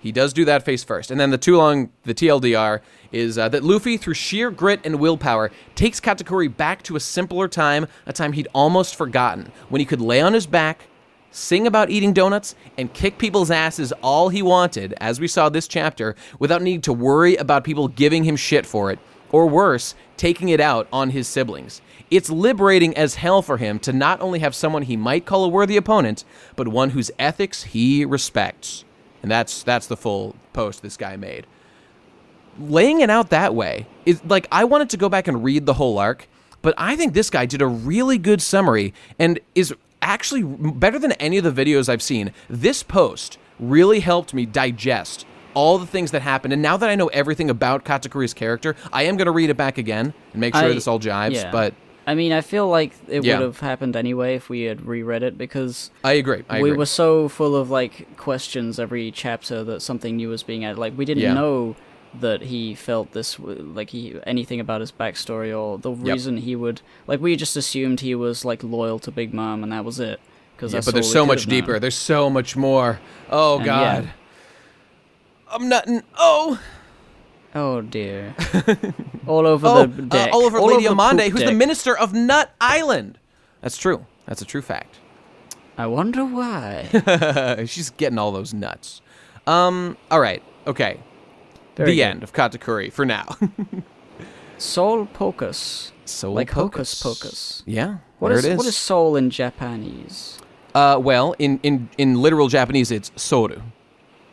He does do that face first. And then the TLDR is that Luffy, through sheer grit and willpower, takes Katakuri back to a simpler time, a time he'd almost forgotten, when he could lay on his back, sing about eating donuts, and kick people's asses all he wanted, as we saw this chapter, without needing to worry about people giving him shit for it, or worse, taking it out on his siblings. It's liberating as hell for him to not only have someone he might call a worthy opponent, but one whose ethics he respects. And that's the full post this guy made. Laying it out that way is like, I wanted to go back and read the whole arc, but I think this guy did a really good summary and is actually better than any of the videos I've seen. This post really helped me digest all the things that happened, and now that I know everything about Katsu Curry's character, I am going to read it back again and make sure this all jives, but... I mean, I feel like it would have happened anyway if we had reread it, because... I agree. We were so full of, like, questions every chapter that something new was being added. Like, we didn't know that he felt this, like, anything about his backstory or the reason he would... Like, we just assumed he was, like, loyal to Big Mom, and that was it. But there's so much deeper. There's so much more. Oh, God. Yeah. I'm nutting. Oh! Oh, dear. All over the deck. All over Lady Amande, who's deck. the minister of Nut Island. That's true. That's a true fact. I wonder why. She's getting all those nuts. All right. Okay. Very the good. end of Katsu Curry for now. Soul Pocus. Soul like Pocus. Hocus Pocus. Yeah. What there is it is. what is soul in Japanese? Well, in literal Japanese, it's soru.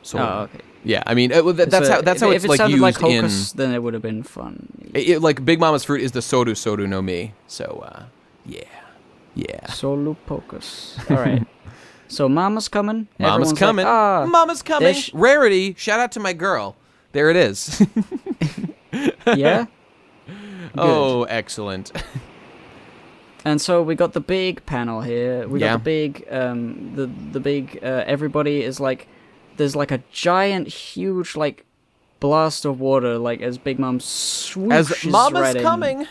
Soru. Oh, okay. Yeah, I mean that's how if it's like sounded used like in. Hocus, then it would have been fun. Like Big Mama's fruit is the soru no mi. So yeah. Soul Pocus. All right. So Mama's coming. Mama's Everyone's coming. Like, Mama's coming. Rarity. Shout out to my girl. There it is. Yeah. Oh, excellent. And so we got the big panel here. We got the big, the big. Everybody is like, there's like a giant, huge like blast of water, like as Big Mom swooshes As Mama's right in. coming.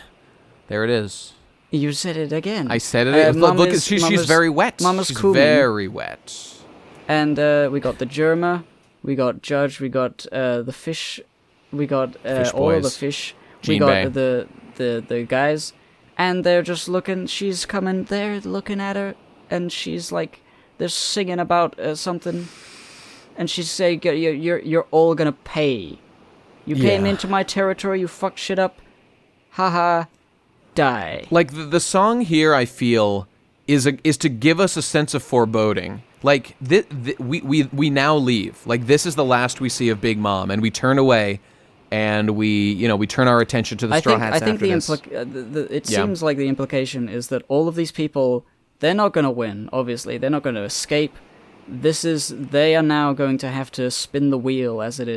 There it is. You said it again. I said it. Look, she's very wet. Mama's she's cool. very wet. And we got the Germa, we got Judge, we got the fish, we got all of the fish, we got the guys, and they're just looking. She's coming there, looking at her, and she's like, they're singing about something, and she's saying, "You're all gonna pay. You came into my territory, you fucked shit up. Haha, die." Like the song here, I feel is to give us a sense of foreboding. Like we now leave. Like this is the last we see of Big Mom, and we turn away, and we turn our attention to the Straw Hats. I think it seems like the implication is that all of these people, they're not going to win. Obviously, they're not going to escape. They are now going to have to spin the wheel, as it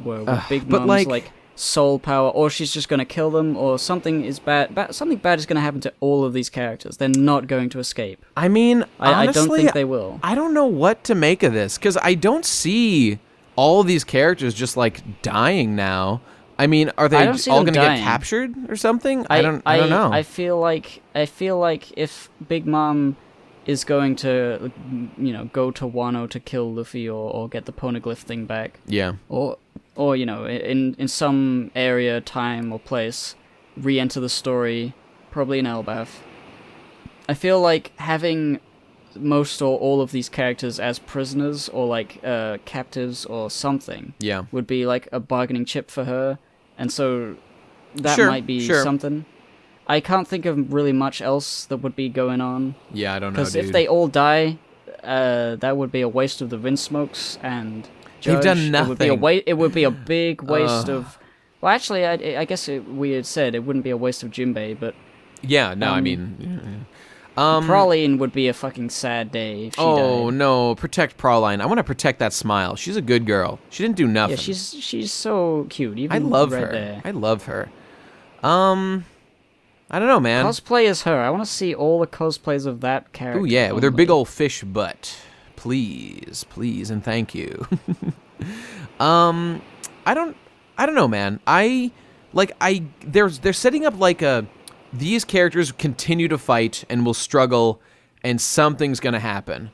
were, with Big Mom's like soul power, or she's just going to kill them, or something is bad. Something bad is going to happen to all of these characters. They're not going to escape. I mean, honestly, I don't think they will. I don't know what to make of this, because I don't see all of these characters just like dying now. I mean, are they all going to get captured or something? I don't know. I feel like if Big Mom is going to, go to Wano to kill Luffy or get the poneglyph thing back. Yeah. Or in some area, time, or place, re-enter the story, probably in Elbaf. I feel like having most or all of these characters as prisoners or like captives or something would be like a bargaining chip for her, and so that might be something. I can't think of really much else that would be going on. Yeah, I don't know, because if they all die, that would be a waste of the Vinsmokes and Judge. They've done nothing. It would be a big waste of... Well, actually, I guess we had said it wouldn't be a waste of Jinbei, but... Yeah, no, I mean... Praline would be a fucking sad day if she died. No, protect Praline. I want to protect that smile. She's a good girl. She didn't do nothing. Yeah, she's so cute. Even I love right her. There. I love her. I don't know, man. Cosplay as her. I want to see all the cosplays of that character. Oh yeah, with her big old fish butt. Please, and thank you. I don't know, man. They're setting up like these characters continue to fight and will struggle, and something's gonna happen.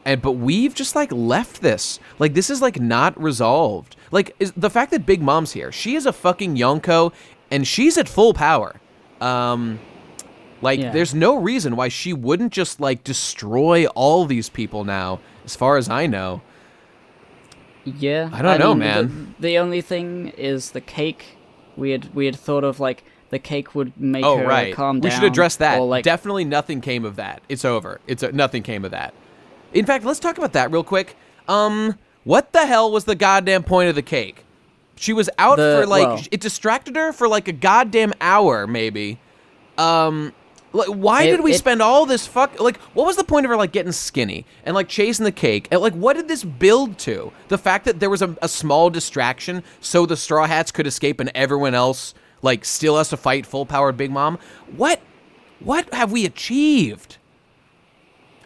But we've just like left this. Like this is like not resolved. Like is the fact that Big Mom's here. She is a fucking Yonko, and she's at full power. There's no reason why she wouldn't just like destroy all these people now, as far as I know. Yeah. I don't know, man. The only thing is the cake We had thought of like the cake would make Oh, her right. calm down. We should address that. Or, like, Definitely nothing came of that. It's over. Nothing came of that. In fact, let's talk about that real quick. What the hell was the goddamn point of the cake? She was out for it distracted her for like a goddamn hour, maybe. Why did we spend all this what was the point of her like getting skinny and like chasing the cake? And like, what did this build to? The fact that there was a small distraction so the Straw Hats could escape and everyone else like still has to fight full-powered Big Mom? What have we achieved?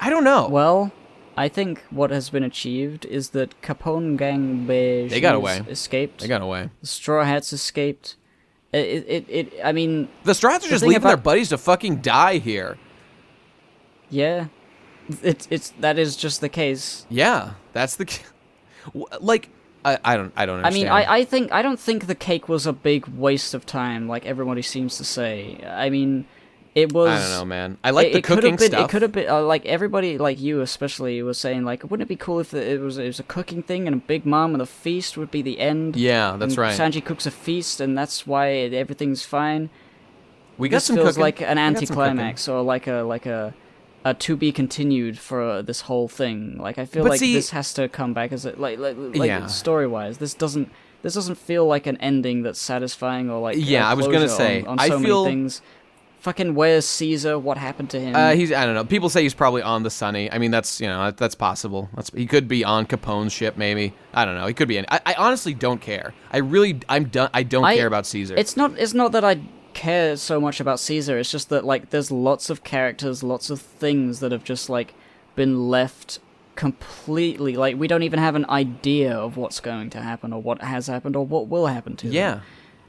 I don't know. Well, I think what has been achieved is that Capone Gang They got away. Escaped. They got away. The Straw Hats escaped. I mean... The Straw Hats are just leaving their buddies to fucking die here. Yeah. That is just the case. Yeah, that's the... Like, I don't understand. I mean, I don't think the cake was a big waste of time, like everybody seems to say. I mean... It was. I don't know, man. I like the cooking stuff. It could have been like everybody, like you especially, was saying like, wouldn't it be cool if it was a cooking thing and a Big Mom and the feast would be the end? Yeah, that's right. Sanji cooks a feast and that's why everything's fine. We got some feels cooking. Like an anticlimax or like a to be continued for this whole thing. Like I feel this has to come back as story wise. This doesn't feel like an ending that's satisfying or like I was gonna say on so many things. Fucking where's Caesar? What happened to him? I don't know. People say he's probably on the Sunny. I mean, that's possible. He could be on Capone's ship, maybe. I don't know. He could be. I honestly don't care. I'm done. I don't care about Caesar. It's not that I care so much about Caesar. It's just that like there's lots of characters, lots of things that have just like been left completely. Like we don't even have an idea of what's going to happen or what has happened or what will happen to them. Yeah.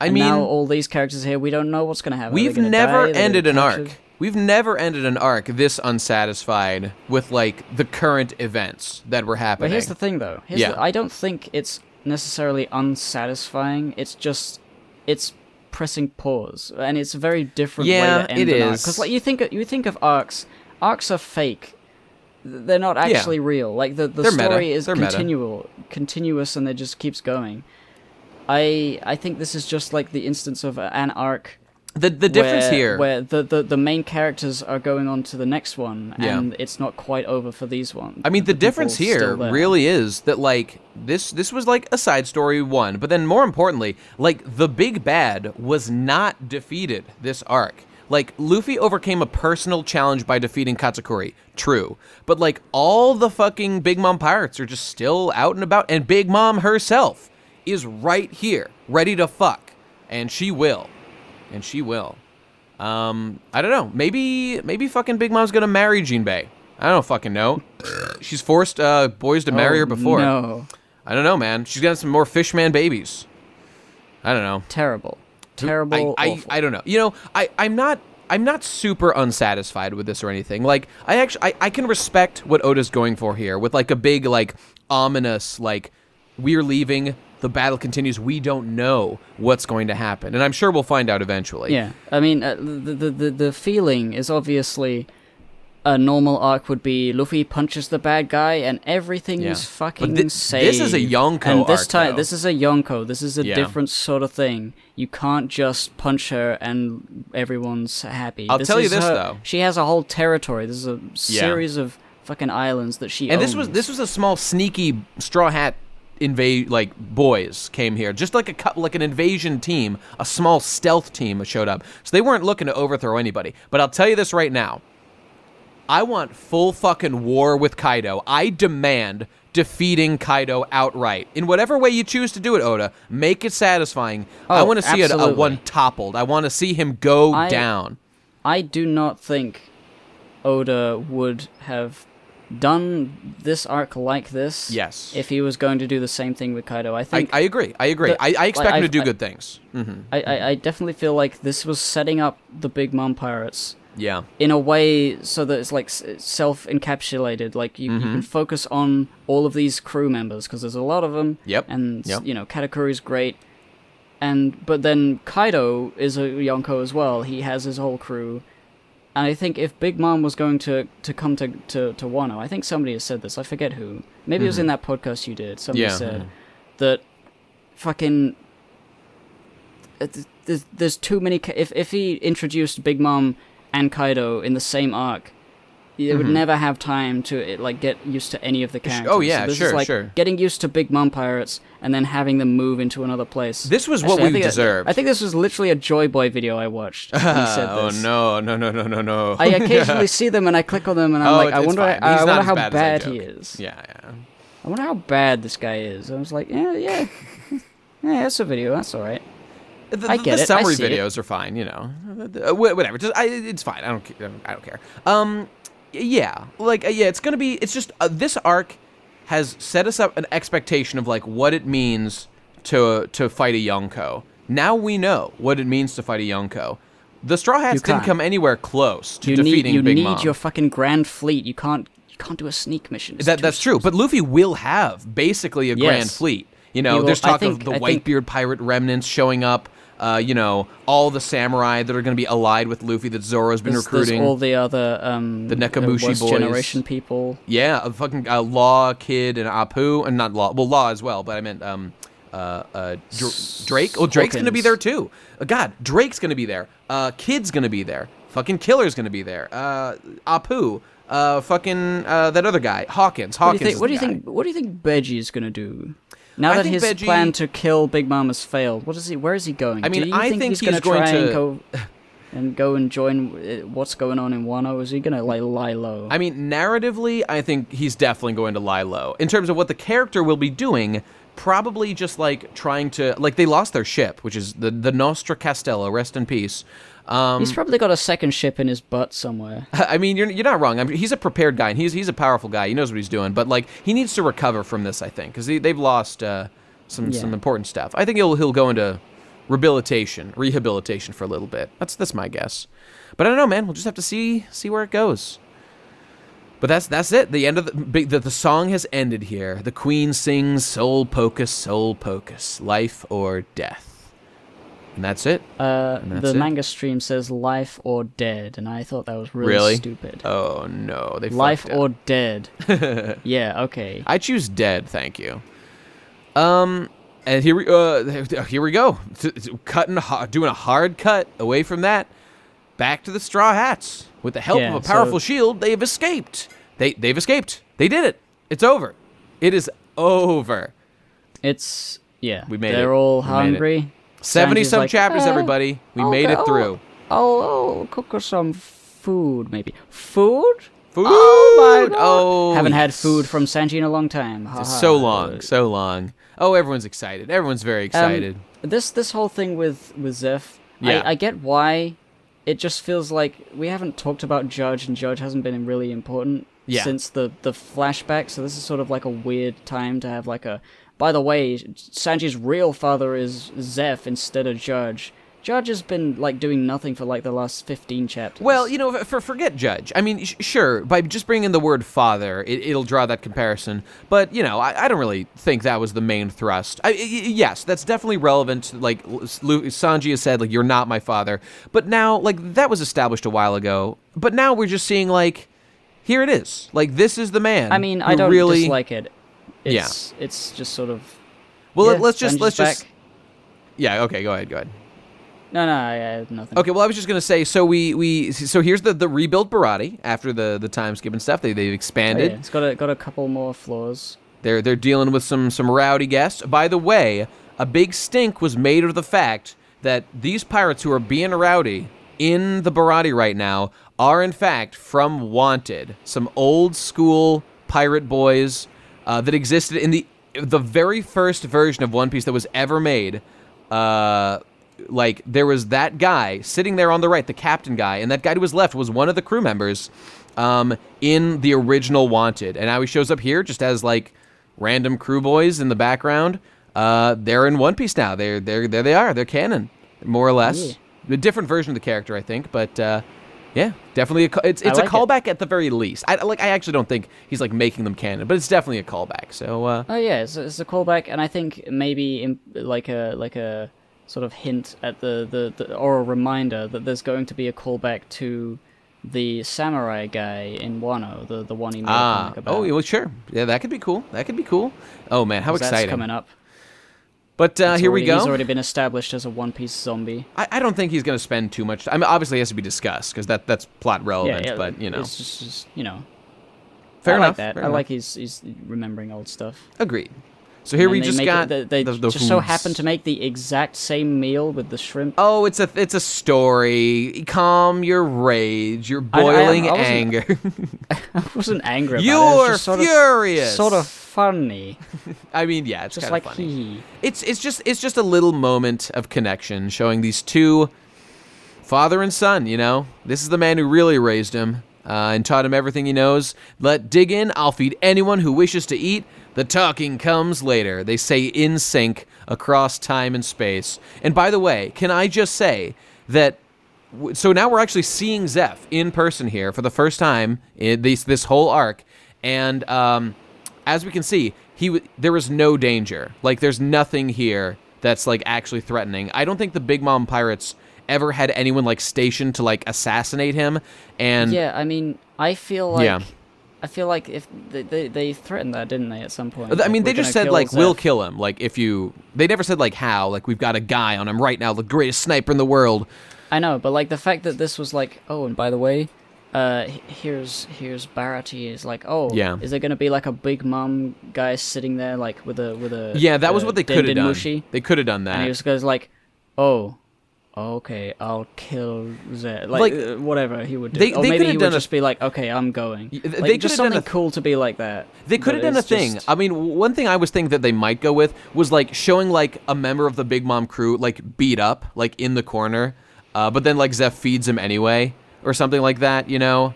I mean, now all these characters here, we don't know what's going to happen. We've never ended an arc. We've never ended an arc this unsatisfied with like the current events that were happening. But here's the thing, though. I don't think it's necessarily unsatisfying. It's just pressing pause, and it's a very different way to end an arc. Because like you think of arcs. Arcs are fake. They're not actually real. Like the story is continuous, and it just keeps going. I think this is just like the instance of an arc. The difference here, where the main characters are going on to the next one, and it's not quite over for these ones. I mean, the difference here really is that like this was like a side story one, but then more importantly, like the big bad was not defeated this arc. Like Luffy overcame a personal challenge by defeating Katsu Curry, true, but like all the fucking Big Mom pirates are just still out and about, and Big Mom herself is right here, ready to fuck, and she will. I don't know. Maybe fucking Big Mom's gonna marry Jinbei. I don't fucking know. She's forced boys to marry her before. No. I don't know, man. She's got some more fishman babies. I don't know. Terrible. I don't know. You know, I'm not super unsatisfied with this or anything. Like, I can respect what Oda's going for here with like a big like ominous like we're leaving. The battle continues. We don't know what's going to happen, and I'm sure we'll find out eventually. Yeah, I mean, the feeling is obviously a normal arc would be Luffy punches the bad guy and everything is fucking safe. This is a Yonko and this arc, time, though. This is a Yonko. This is a different sort of thing. You can't just punch her and everyone's happy. I'll tell you this though. She has a whole territory. This is a series of fucking islands that she owns. And this was a small sneaky Straw Hat boys came here, just like an invasion team, a small stealth team showed up, so they weren't looking to overthrow anybody. But I'll tell you this right now, I want full fucking war with Kaido. I demand defeating Kaido outright in whatever way you choose to do it, Oda. Make it satisfying. I want to see a one toppled. I want to see him go down. I do not think Oda would have done this arc like this. Yes. If he was going to do the same thing with Kaido, I think I agree. I expect him to do good things. Mm-hmm. I definitely feel like this was setting up the Big Mom pirates. Yeah. In a way, so that it's like self-encapsulated. Like you can focus on all of these crew members because there's a lot of them. Yep. And you know, Katakuri's great. But then Kaido is a Yonko as well. He has his whole crew. And I think if Big Mom was going to come to Wano, I think somebody has said this, I forget who. Maybe it was in that podcast you did. Somebody said that fucking there's too many. If he introduced Big Mom and Kaido in the same arc, it would never have time to like get used to any of the characters. Oh yeah, so this sure, is like sure. getting used to Big Mom pirates and then having them move into another place. This was what we deserved. I think this was literally a Joy Boy video I watched. When he said this. Oh no. I occasionally see them and I click on them and I'm like, I wonder how bad he is. Yeah. I wonder how bad this guy is. I was like, yeah, that's a video. That's all right. I get it. The summary I see videos are fine, you know. Whatever. It's fine. I don't care. Yeah. It's gonna be. It's just this arc has set us up an expectation of like what it means to fight a Yonko. Now we know what it means to fight a Yonko. The Straw Hats didn't come anywhere close to defeating Big Mom. You need your fucking Grand Fleet. You can't do a sneak mission. That's true. But Luffy will have basically a Grand Fleet. You know, there's talk of the Whitebeard pirate remnants showing up. You know, all the samurai that are going to be allied with Luffy that Zoro's been recruiting. There's all the other the Nekamushi boys, generation people. Yeah, fucking Law, Kid, and Apu, and not Law. Well, Law as well, but I meant Drake. Oh, Drake's going to be there too. God, Drake's going to be there. Kid's going to be there. Fucking Killer's going to be there. Apu. That other guy, Hawkins. What do you think Beggie's going to do? Now that his plan to kill Big Mom has failed, where is he going? I mean, do you think he's going to try and go and join what's going on in Wano? Is he going to like lie low? I mean, narratively, I think he's definitely going to lie low. In terms of what the character will be doing, probably just like trying to they lost their ship, which is the Nostra Castello. Rest in peace. He's probably got a second ship in his butt somewhere. I mean, you're not wrong. I mean, he's a prepared guy, and he's a powerful guy. He knows what he's doing, but like he needs to recover from this, I think, because they've lost some important stuff. I think he'll go into rehabilitation for a little bit. That's my guess. But I don't know, man. We'll just have to see where it goes. But that's it. The end of the song has ended here. The Queen sings soul pocus, life or death. And that's it. The manga stream says life or dead, and I thought that was really stupid. Oh no, they life fucked up. or dead. Yeah, okay. I choose dead, thank you. And here we go. Doing a hard cut away from that, back to the Straw Hats. With the help of a powerful shield, they have escaped. They've escaped. They did it. It's over. It is over. We made it. They're all hungry. 70-some chapters, everybody. We made it through. I'll cook us some food, maybe. Food? Oh my god. Oh, haven't had food from Sanji in a long time. So long. Oh, everyone's excited. Everyone's very excited. This whole thing with Zeph, I get why. It just feels like we haven't talked about Judge, and Judge hasn't been really important since the flashback, so this is sort of like a weird time to have like a... By the way, Sanji's real father is Zeph instead of Judge. Judge has been like doing nothing for like the last 15 chapters. Well, you know, forget Judge. I mean, sure, by just bringing in the word father, it'll draw that comparison. But, you know, I don't really think that was the main thrust. Yes, that's definitely relevant. Like, Sanji has said, like, you're not my father. But now, like, that was established a while ago. But now we're just seeing, like, here it is. Like, this is the man. I mean, I don't dislike it. It's just sort of... Well, let's just... Yeah, okay, go ahead. No, I have nothing. Okay, well, I was just gonna say, so here's the rebuilt Barati after the time skip and stuff. They've expanded. Oh, yeah. It's got a couple more floors. They're dealing with some rowdy guests. By the way, a big stink was made of the fact that these pirates who are being rowdy in the Barati right now are in fact from Wanted, some old school pirate boys that existed in the very first version of One Piece that was ever made. Like, there was that guy sitting there on the right, the captain guy, and that guy to his left was one of the crew members in the original Wanted. And now he shows up here just as, like, random crew boys in the background. They're in One Piece now. There they are. They're canon, more or less. Yeah. A different version of the character, I think, but... yeah, definitely. It's like a callback at the very least. I actually don't think he's like making them canon, but it's definitely a callback. So. Oh yeah, it's a callback, and I think maybe like a sort of hint at the or a reminder that there's going to be a callback to the samurai guy in Wano, the one he made a comic about. Oh well, sure. Yeah, that could be cool. Oh man, how exciting! That's coming up. But here we go. He's already been established as a one-piece zombie. I don't think he's going to spend too much. I mean, obviously, it has to be discussed because that's plot relevant. Yeah, but it's just fair I enough. like that. Fair I enough. like he's remembering old stuff. Agreed. So here we just got they the just so foods. happen to make the exact same meal with the shrimp. Oh, it's a story. Calm your rage, your boiling I wasn't- anger. I wasn't angry about it. It You're was just furious. Sort of funny. I mean, yeah, it's Just kind of like funny. It's just a little moment of connection, showing these two, father and son. This is the man who really raised him and taught him everything he knows. Let dig in. I'll feed anyone who wishes to eat. The talking comes later. They say in sync across time and space. And by the way, can I just say that? So now we're actually seeing Zeph in person here for the first time in this whole arc, and as we can see, there was no danger. Like, there's nothing here that's like actually threatening. I don't think the Big Mom pirates ever had anyone like stationed to like assassinate him. And yeah, I mean, I feel like if they threatened that, didn't they, at some point? I mean, they just said like, Zeph. we'll kill him. Like, if you, they never said like how. Like, we've got a guy on him right now, the greatest sniper in the world. I know, but like the fact that this was like, oh, and by the way, here's Barati is like, oh, yeah. Is there gonna be like a Big Mom guy sitting there like with a yeah, that was what they could have done. Mushi? They could have done that. And he just goes like, oh, okay, I'll kill Zed. Like whatever he would do. Or maybe he would just be like, okay, I'm going. They just could have something cool to be like that. They could have done a thing. I mean, one thing I was thinking that they might go with was like showing like a member of the Big Mom crew like beat up like in the corner, but then like Zeph feeds him anyway or something like that.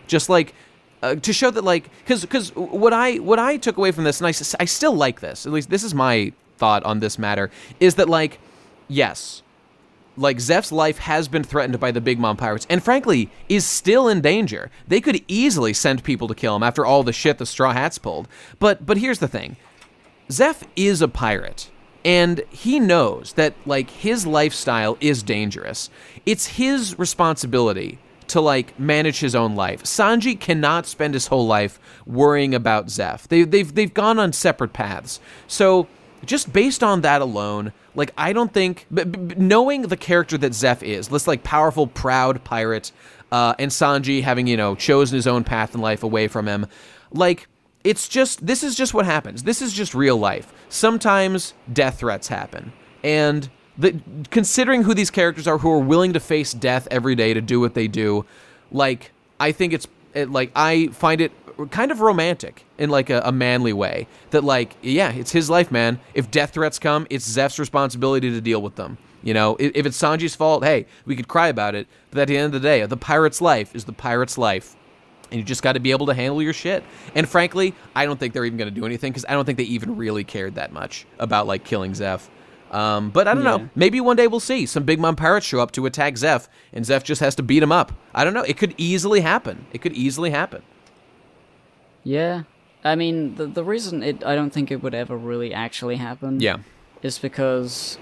Just like to show that like because what I took away from this, and I still like this. At least this is my thought on this matter, is that like yes. Like, Zeph's life has been threatened by the Big Mom pirates, and frankly, is still in danger. They could easily send people to kill him after all the shit the Straw Hats pulled. But here's the thing. Zeph is a pirate, and he knows that, like, his lifestyle is dangerous. It's his responsibility to, like, manage his own life. Sanji cannot spend his whole life worrying about Zeph. They've gone on separate paths. So, just based on that alone, like, I don't think, knowing the character that Zeph is, this, like, powerful, proud pirate, and Sanji having, chosen his own path in life away from him, like, this is just what happens. This is just real life. Sometimes death threats happen. And considering who these characters are who are willing to face death every day to do what they do, like, I think I find it kind of romantic in like a manly way that like, yeah, it's his life, man. If death threats come, it's Zeph's responsibility to deal with them. If it's Sanji's fault, hey, we could cry about it. But at the end of the day, the pirate's life is the pirate's life. And you just got to be able to handle your shit. And frankly, I don't think they're even going to do anything because I don't think they even really cared that much about like killing Zeph. But I don't know. Maybe one day we'll see some Big Mom pirates show up to attack Zeph, and Zeph just has to beat him up. I don't know. It could easily happen. Yeah, I mean, the reason I don't think it would ever really actually happen. Yeah, is because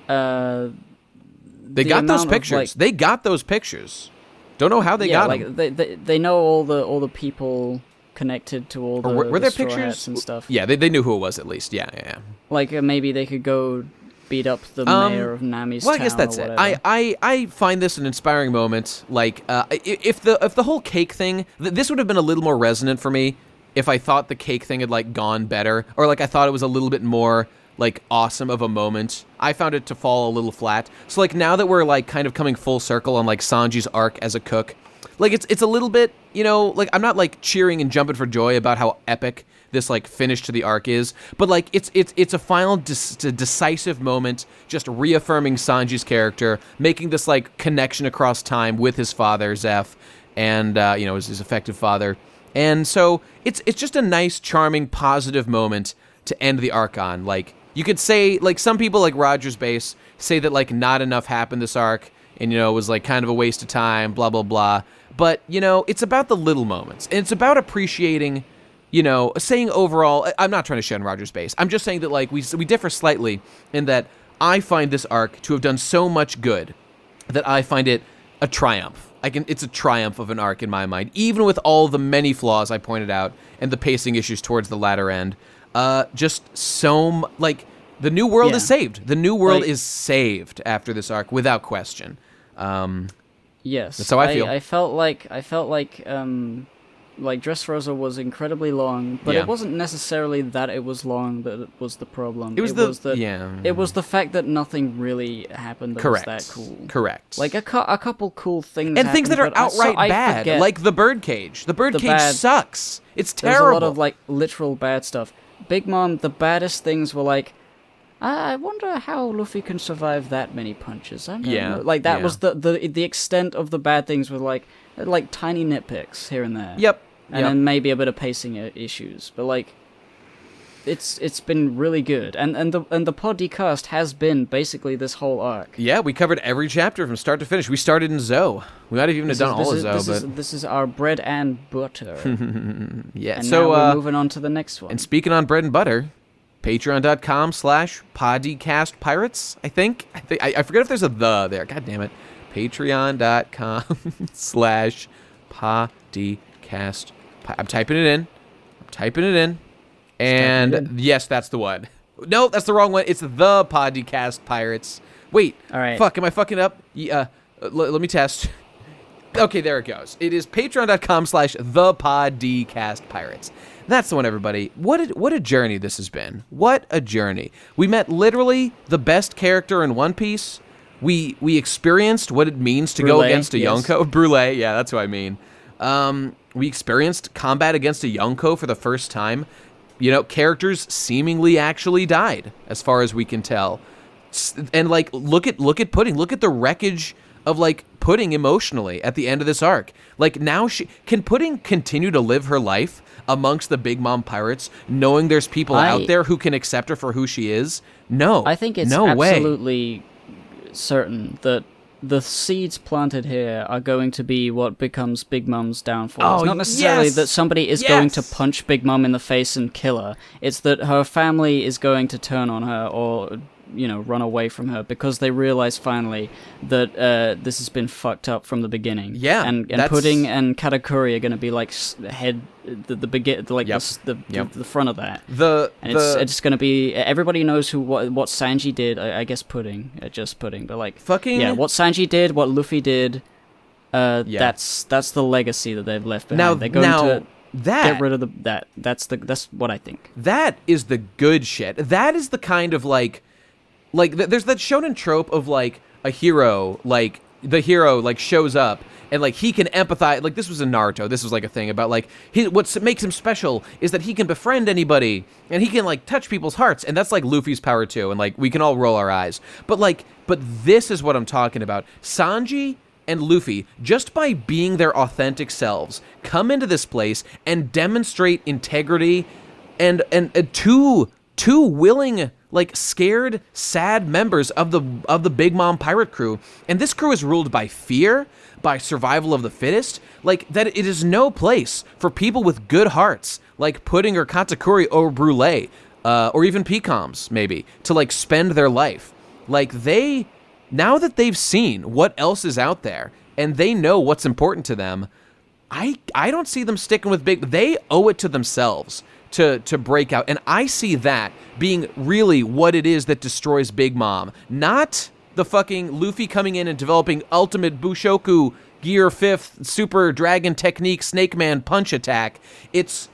they got those pictures. They got those pictures. Don't know how they got them. They know all the people connected to all the were there Straw pictures Hats and stuff. Yeah, they knew who it was at least. Yeah. Like maybe they could go beat up the mayor of Nami's town. Well, I guess that's or it. whatever. I find this an inspiring moment. Like, if the whole cake thing, this would have been a little more resonant for me if I thought the cake thing had like gone better, or like I thought it was a little bit more like awesome of a moment. I found it to fall a little flat. So like now that we're like kind of coming full circle on like Sanji's arc as a cook, like it's a little bit, like I'm not like cheering and jumping for joy about how epic this like finish to the arc is, but like it's a final decisive moment, just reaffirming Sanji's character, making this like connection across time with his father Zeph, and his effective father, and so it's just a nice, charming, positive moment to end the arc on. Like you could say, like some people like Roger's Base say that like not enough happened this arc, and it was like kind of a waste of time, blah blah blah. But it's about the little moments, and it's about appreciating. Saying overall, I'm not trying to shit on Roger's Base. I'm just saying that like we differ slightly in that I find this arc to have done so much good that I find it a triumph. It's a triumph of an arc in my mind, even with all the many flaws I pointed out and the pacing issues towards the latter end. Just so like The New World Yeah. is saved. The New World Like- is saved after this arc, without question. Yes, That's how I feel. I felt like Dressrosa was incredibly long, but Yeah. it wasn't necessarily that it was long that was the problem. It was It was the fact that nothing really happened that Correct. was that cool. Correct. Like a couple cool things and things that are happened, but outright I bad, forget like the birdcage. The birdcage bad- sucks. It's there's terrible. a lot of like literal bad stuff. Big Mom, the baddest things were like, I wonder how Luffy can survive that many punches. I don't know. Like that yeah. was the extent of the bad things were like tiny nitpicks here and there. Yep. And then maybe a bit of pacing issues, but like, it's been really good, and the podcast has been basically this whole arc. Yeah, we covered every chapter from start to finish. We started in Zoe. We might have even done all of Zoe, but this is our bread and butter. yeah. And so now we're moving on to the next one. And speaking on bread and butter, patreon.com/podcastpirates, I think. I forget if there's a the there. God damn it. Patreon.com/podcastpirates. I'm typing it in. And yes, that's the one. No, that's the wrong one. It's the Podcast Pirates. Wait. All right. Fuck, am I fucking up? Let me test. Okay, there it goes. It is patreon.com/thepodcastpirates. That's the one, everybody. What a journey this has been. What a journey. We met literally the best character in One Piece. We experienced what it means to go Brulee, against a yes. Yonko. Brulee, yeah, that's what I mean. We experienced combat against a Yonko for the first time. You know, characters seemingly actually died, as far as we can tell. And like, look at Pudding. Look at the wreckage of like Pudding emotionally at the end of this arc. Like now, can Pudding continue to live her life amongst the Big Mom pirates, knowing there's people out there who can accept her for who she is? No, I think it's absolutely certain that the seeds planted here are going to be what becomes Big Mom's downfall. It's not necessarily that somebody is going to punch Big Mom in the face and kill her. It's that her family is going to turn on her or, you know, run away from her because they realize finally that this has been fucked up from the beginning. Yeah, and Pudding and Katsu Curry are going to be like the front of that. It's going to be everybody knows what Sanji did. I guess Pudding, just Pudding, but like fucking what Sanji did, what Luffy did. That's the legacy that they've left behind. They're going to get rid of that's what I think. That is the good shit. That is the kind of like there's that shonen trope of like a hero, like the hero like shows up and like he can empathize. Like this was in Naruto. This was like a thing about like what makes him special is that he can befriend anybody and he can like touch people's hearts, and that's like Luffy's power too. And like we can all roll our eyes, but this is what I'm talking about. Sanji and Luffy, just by being their authentic selves, come into this place and demonstrate integrity and two willing, like scared, sad members of the Big Mom pirate crew. And this crew is ruled by fear, by survival of the fittest, like that it is no place for people with good hearts, like Pudding or Katsu Curry or Brulee, or even Pecoms, maybe, to like spend their life. Like now that they've seen what else is out there and they know what's important to them, I don't see them sticking with they owe it to themselves to break out. And I see that being really what it is that destroys Big Mom. Not the fucking Luffy coming in and developing ultimate Bushoku Gear 5th Super Dragon Technique Snake Man punch attack. It's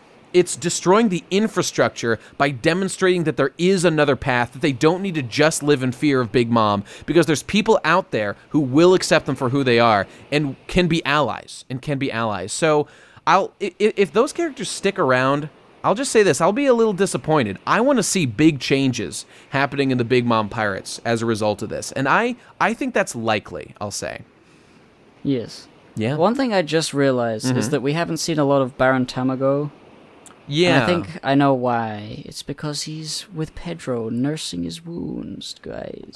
destroying the infrastructure by demonstrating that there is another path, that they don't need to just live in fear of Big Mom, because there's people out there who will accept them for who they are and can be allies. So if those characters stick around, I'll just say this, I'll be a little disappointed. I want to see big changes happening in the Big Mom Pirates as a result of this. And I think that's likely, I'll say. Yes. Yeah. One thing I just realized is that we haven't seen a lot of Baron Tamago. Yeah. And I think I know why. It's because he's with Pedro nursing his wounds, guys.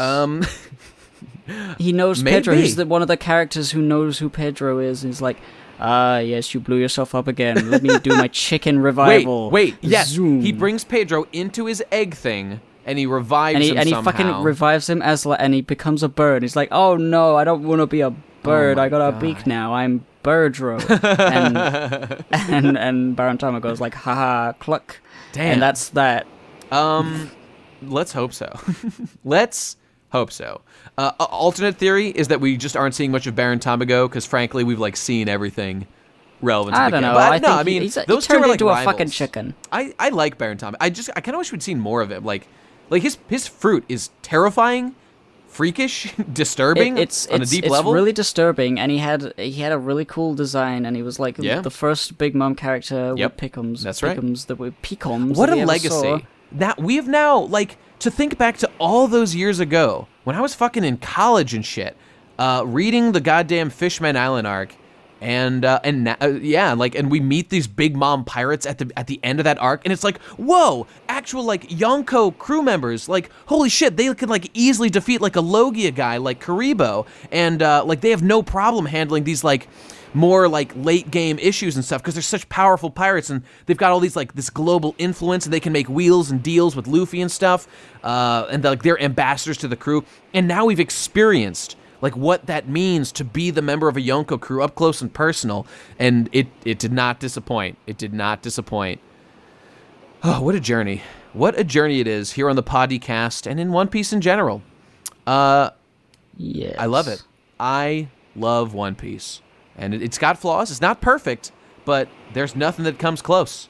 He knows maybe. Pedro. He's one of the characters who knows who Pedro is. And he's like, yes, you blew yourself up again. Let me do my chicken revival. Wait, yes. Zoom. He brings Pedro into his egg thing, and he revives him and he somehow. fucking revives him and he becomes a bird. He's like, oh no, I don't want to be a bird. I got a beak now. I'm Birdro. and Baron Tamago's like, haha, cluck. Damn. And that's that. Let's hope so. Let's hope so. Alternate theory is that we just aren't seeing much of Baron Tamago because, frankly, we've like seen everything relevant to I the don't game. know. But I mean, he those two turned are like into rivals. a fucking chicken. I like Baron Tamago. I kind of wish we'd seen more of him. Like his fruit is terrifying, freakish, disturbing on a deep level. It's really disturbing, and he had a really cool design, and he was like the first Big Mom character with Pickums. That's right. Pickums that were Pecoms. What a legacy! That we have now, like, to think back to all those years ago when I was fucking in college and shit, reading the goddamn Fishman Island arc. And we meet these Big Mom pirates at the end of that arc, and it's like, whoa, actual like Yonko crew members, like holy shit, they could like easily defeat like a Logia guy like Karibo, and like they have no problem handling these like more like late game issues and stuff because they're such powerful pirates, and they've got all these like this global influence, and they can make wheels and deals with Luffy and stuff, and like they're ambassadors to the crew, and now we've experienced like what that means to be the member of a Yonko crew up close and personal, and it did not disappoint. It did not disappoint. Oh, what a journey. What a journey it is here on the podcast and in One Piece in general. Yes. I love it. I love One Piece. And it's got flaws. It's not perfect, but there's nothing that comes close.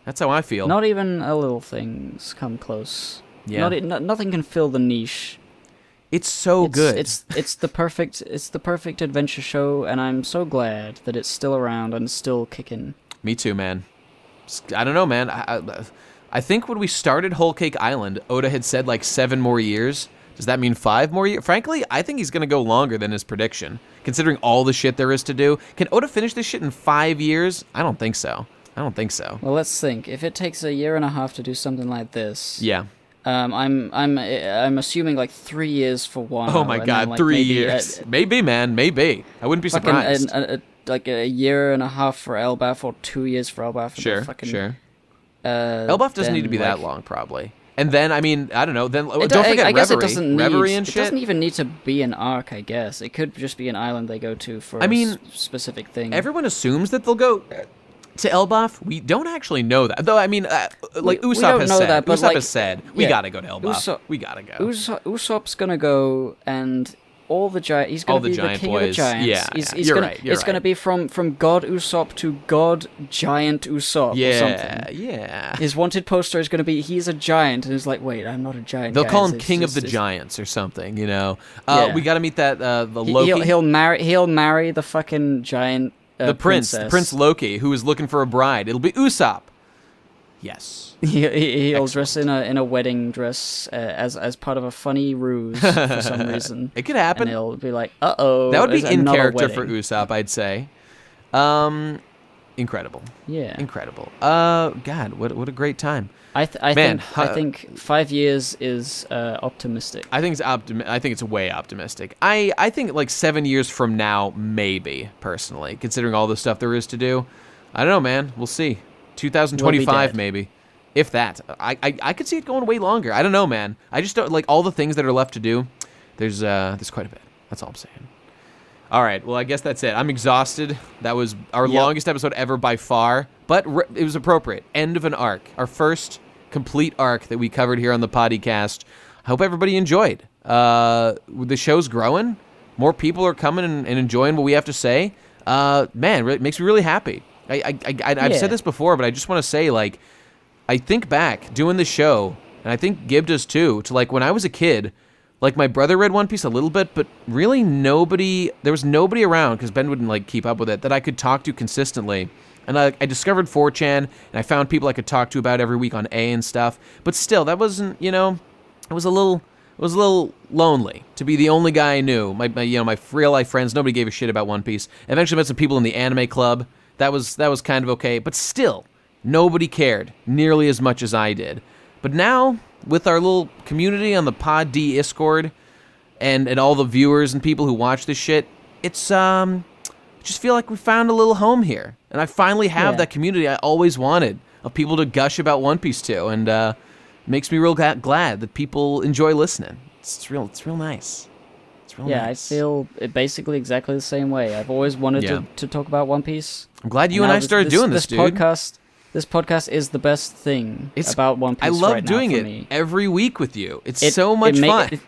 That's how I feel. Not even a little things come close. Yeah. Nothing can fill the niche. It's so good. It's the perfect adventure show, and I'm so glad that it's still around and still kicking. Me too, man. I don't know, man. I think when we started Whole Cake Island, Oda had said like 7 more years. Does that mean 5 more years? Frankly, I think he's going to go longer than his prediction, considering all the shit there is to do. Can Oda finish this shit in 5 years? I don't think so. Well, let's think. If it takes 1.5 years to do something like this, yeah. I'm assuming like 3 years for one. Oh my god, like 3 years. Maybe, man, maybe. I wouldn't be surprised. Like 1.5 years for Elbaf or 2 years for Elbaf. Sure. Elbaf doesn't need to be that long, probably. And then, I mean, I don't know. Then don't forget I guess Reverie. It doesn't even need to be an arc, I guess. It could just be an island they go to for a specific thing. Everyone assumes that they'll go to Elbaf. We don't actually know that, though. I mean, like Usopp has said. That, but Usopp has said we gotta go to Elbaf. We gotta go. Usopp's gonna go, and all the giant. He's gonna be the king boys. of the giants. Yeah, you're right. It's gonna be from God Usopp to God Giant Usopp. Or something. Yeah. His wanted poster is gonna be he's a giant, and he's like, wait, I'm not a giant. They'll guys. call him King of the Giants or something. You know. We gotta meet that the Loki. He'll marry the fucking giant. The Prince Loki, who is looking for a bride. It'll be Usopp. Yes. He'll dress in a wedding dress as part of a funny ruse for some reason. It could happen. And he'll be like, uh-oh. That would be in character wedding. for Usopp, I'd say. Incredible. Yeah. Incredible. God, what a great time. I think 5 years is optimistic. I think it's way optimistic. I think like 7 years from now, maybe, personally, considering all the stuff there is to do. I don't know, man. We'll see. 2025, maybe. If that. I could see it going way longer. I don't know, man. I just don't like all the things that are left to do. There's quite a bit. That's all I'm saying. All right, well, I guess that's it. I'm exhausted. That was our longest episode ever by far, but it was appropriate. End of an arc. Our first complete arc that we covered here on the podcast. I hope everybody enjoyed. The show's growing. More people are coming and enjoying what we have to say. Man, it makes me really happy. I've said this before, but I just want to say, like, I think back doing the show, and I think Gib does too, to like when I was a kid. Like, my brother read One Piece a little bit, but really there was nobody around, because Ben wouldn't, like, keep up with it, that I could talk to consistently. And I discovered 4chan, and I found people I could talk to about every week on A and stuff. But still, that wasn't, it was a little lonely to be the only guy I knew. My real-life friends, nobody gave a shit about One Piece. I eventually met some people in the anime club. That was kind of okay. But still, nobody cared nearly as much as I did. But now, with our little community on the Pod D Discord and all the viewers and people who watch this shit, it's I just feel like we found a little home here. And I finally have that community I always wanted of people to gush about One Piece to, and it makes me real glad that people enjoy listening. It's real nice. It's real nice. I feel basically exactly the same way. I've always wanted to talk about One Piece. I'm glad you and I started doing this, dude. This podcast is the best thing about One Piece. I love right doing now for it me. every week with you. It's so much fun.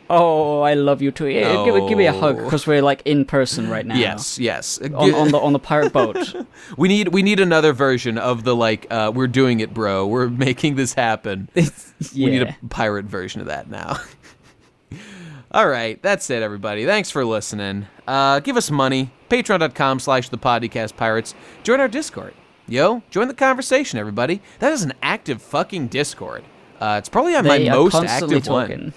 Oh, I love you too. Give me a hug because we're like in person right now. Yes. On the pirate boat. We need another version of the we're doing it, bro. We're making this happen. We need a pirate version of that now. All right, that's it, everybody. Thanks for listening. Give us money. Patreon.com/thepodcastpirates. Join our Discord. Join the conversation, everybody. That is an active fucking Discord. It's probably on my most active one.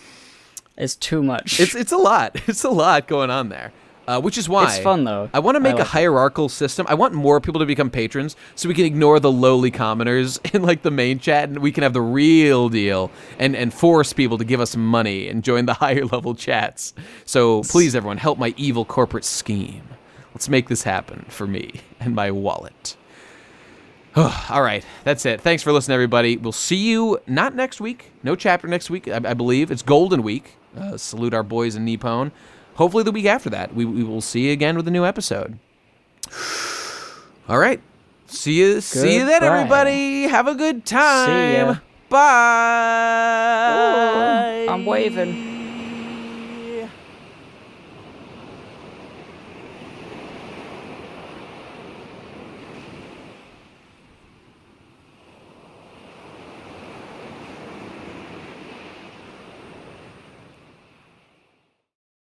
It's too much. It's a lot. It's a lot going on there. Which is why it's fun though. I want to make a hierarchical system. I want more people to become patrons so we can ignore the lowly commoners in the main chat, and we can have the real deal and force people to give us money and join the higher level chats. So please, everyone, help my evil corporate scheme. Let's make this happen for me and my wallet. All right, that's it. Thanks for listening, everybody. We'll see you not next week. No chapter next week, I believe. It's Golden Week. Salute our boys in Nippon. Hopefully the week after that, we will see you again with a new episode. All right. See you then, everybody. Have a good time. See ya. Bye. Ooh, I'm waving.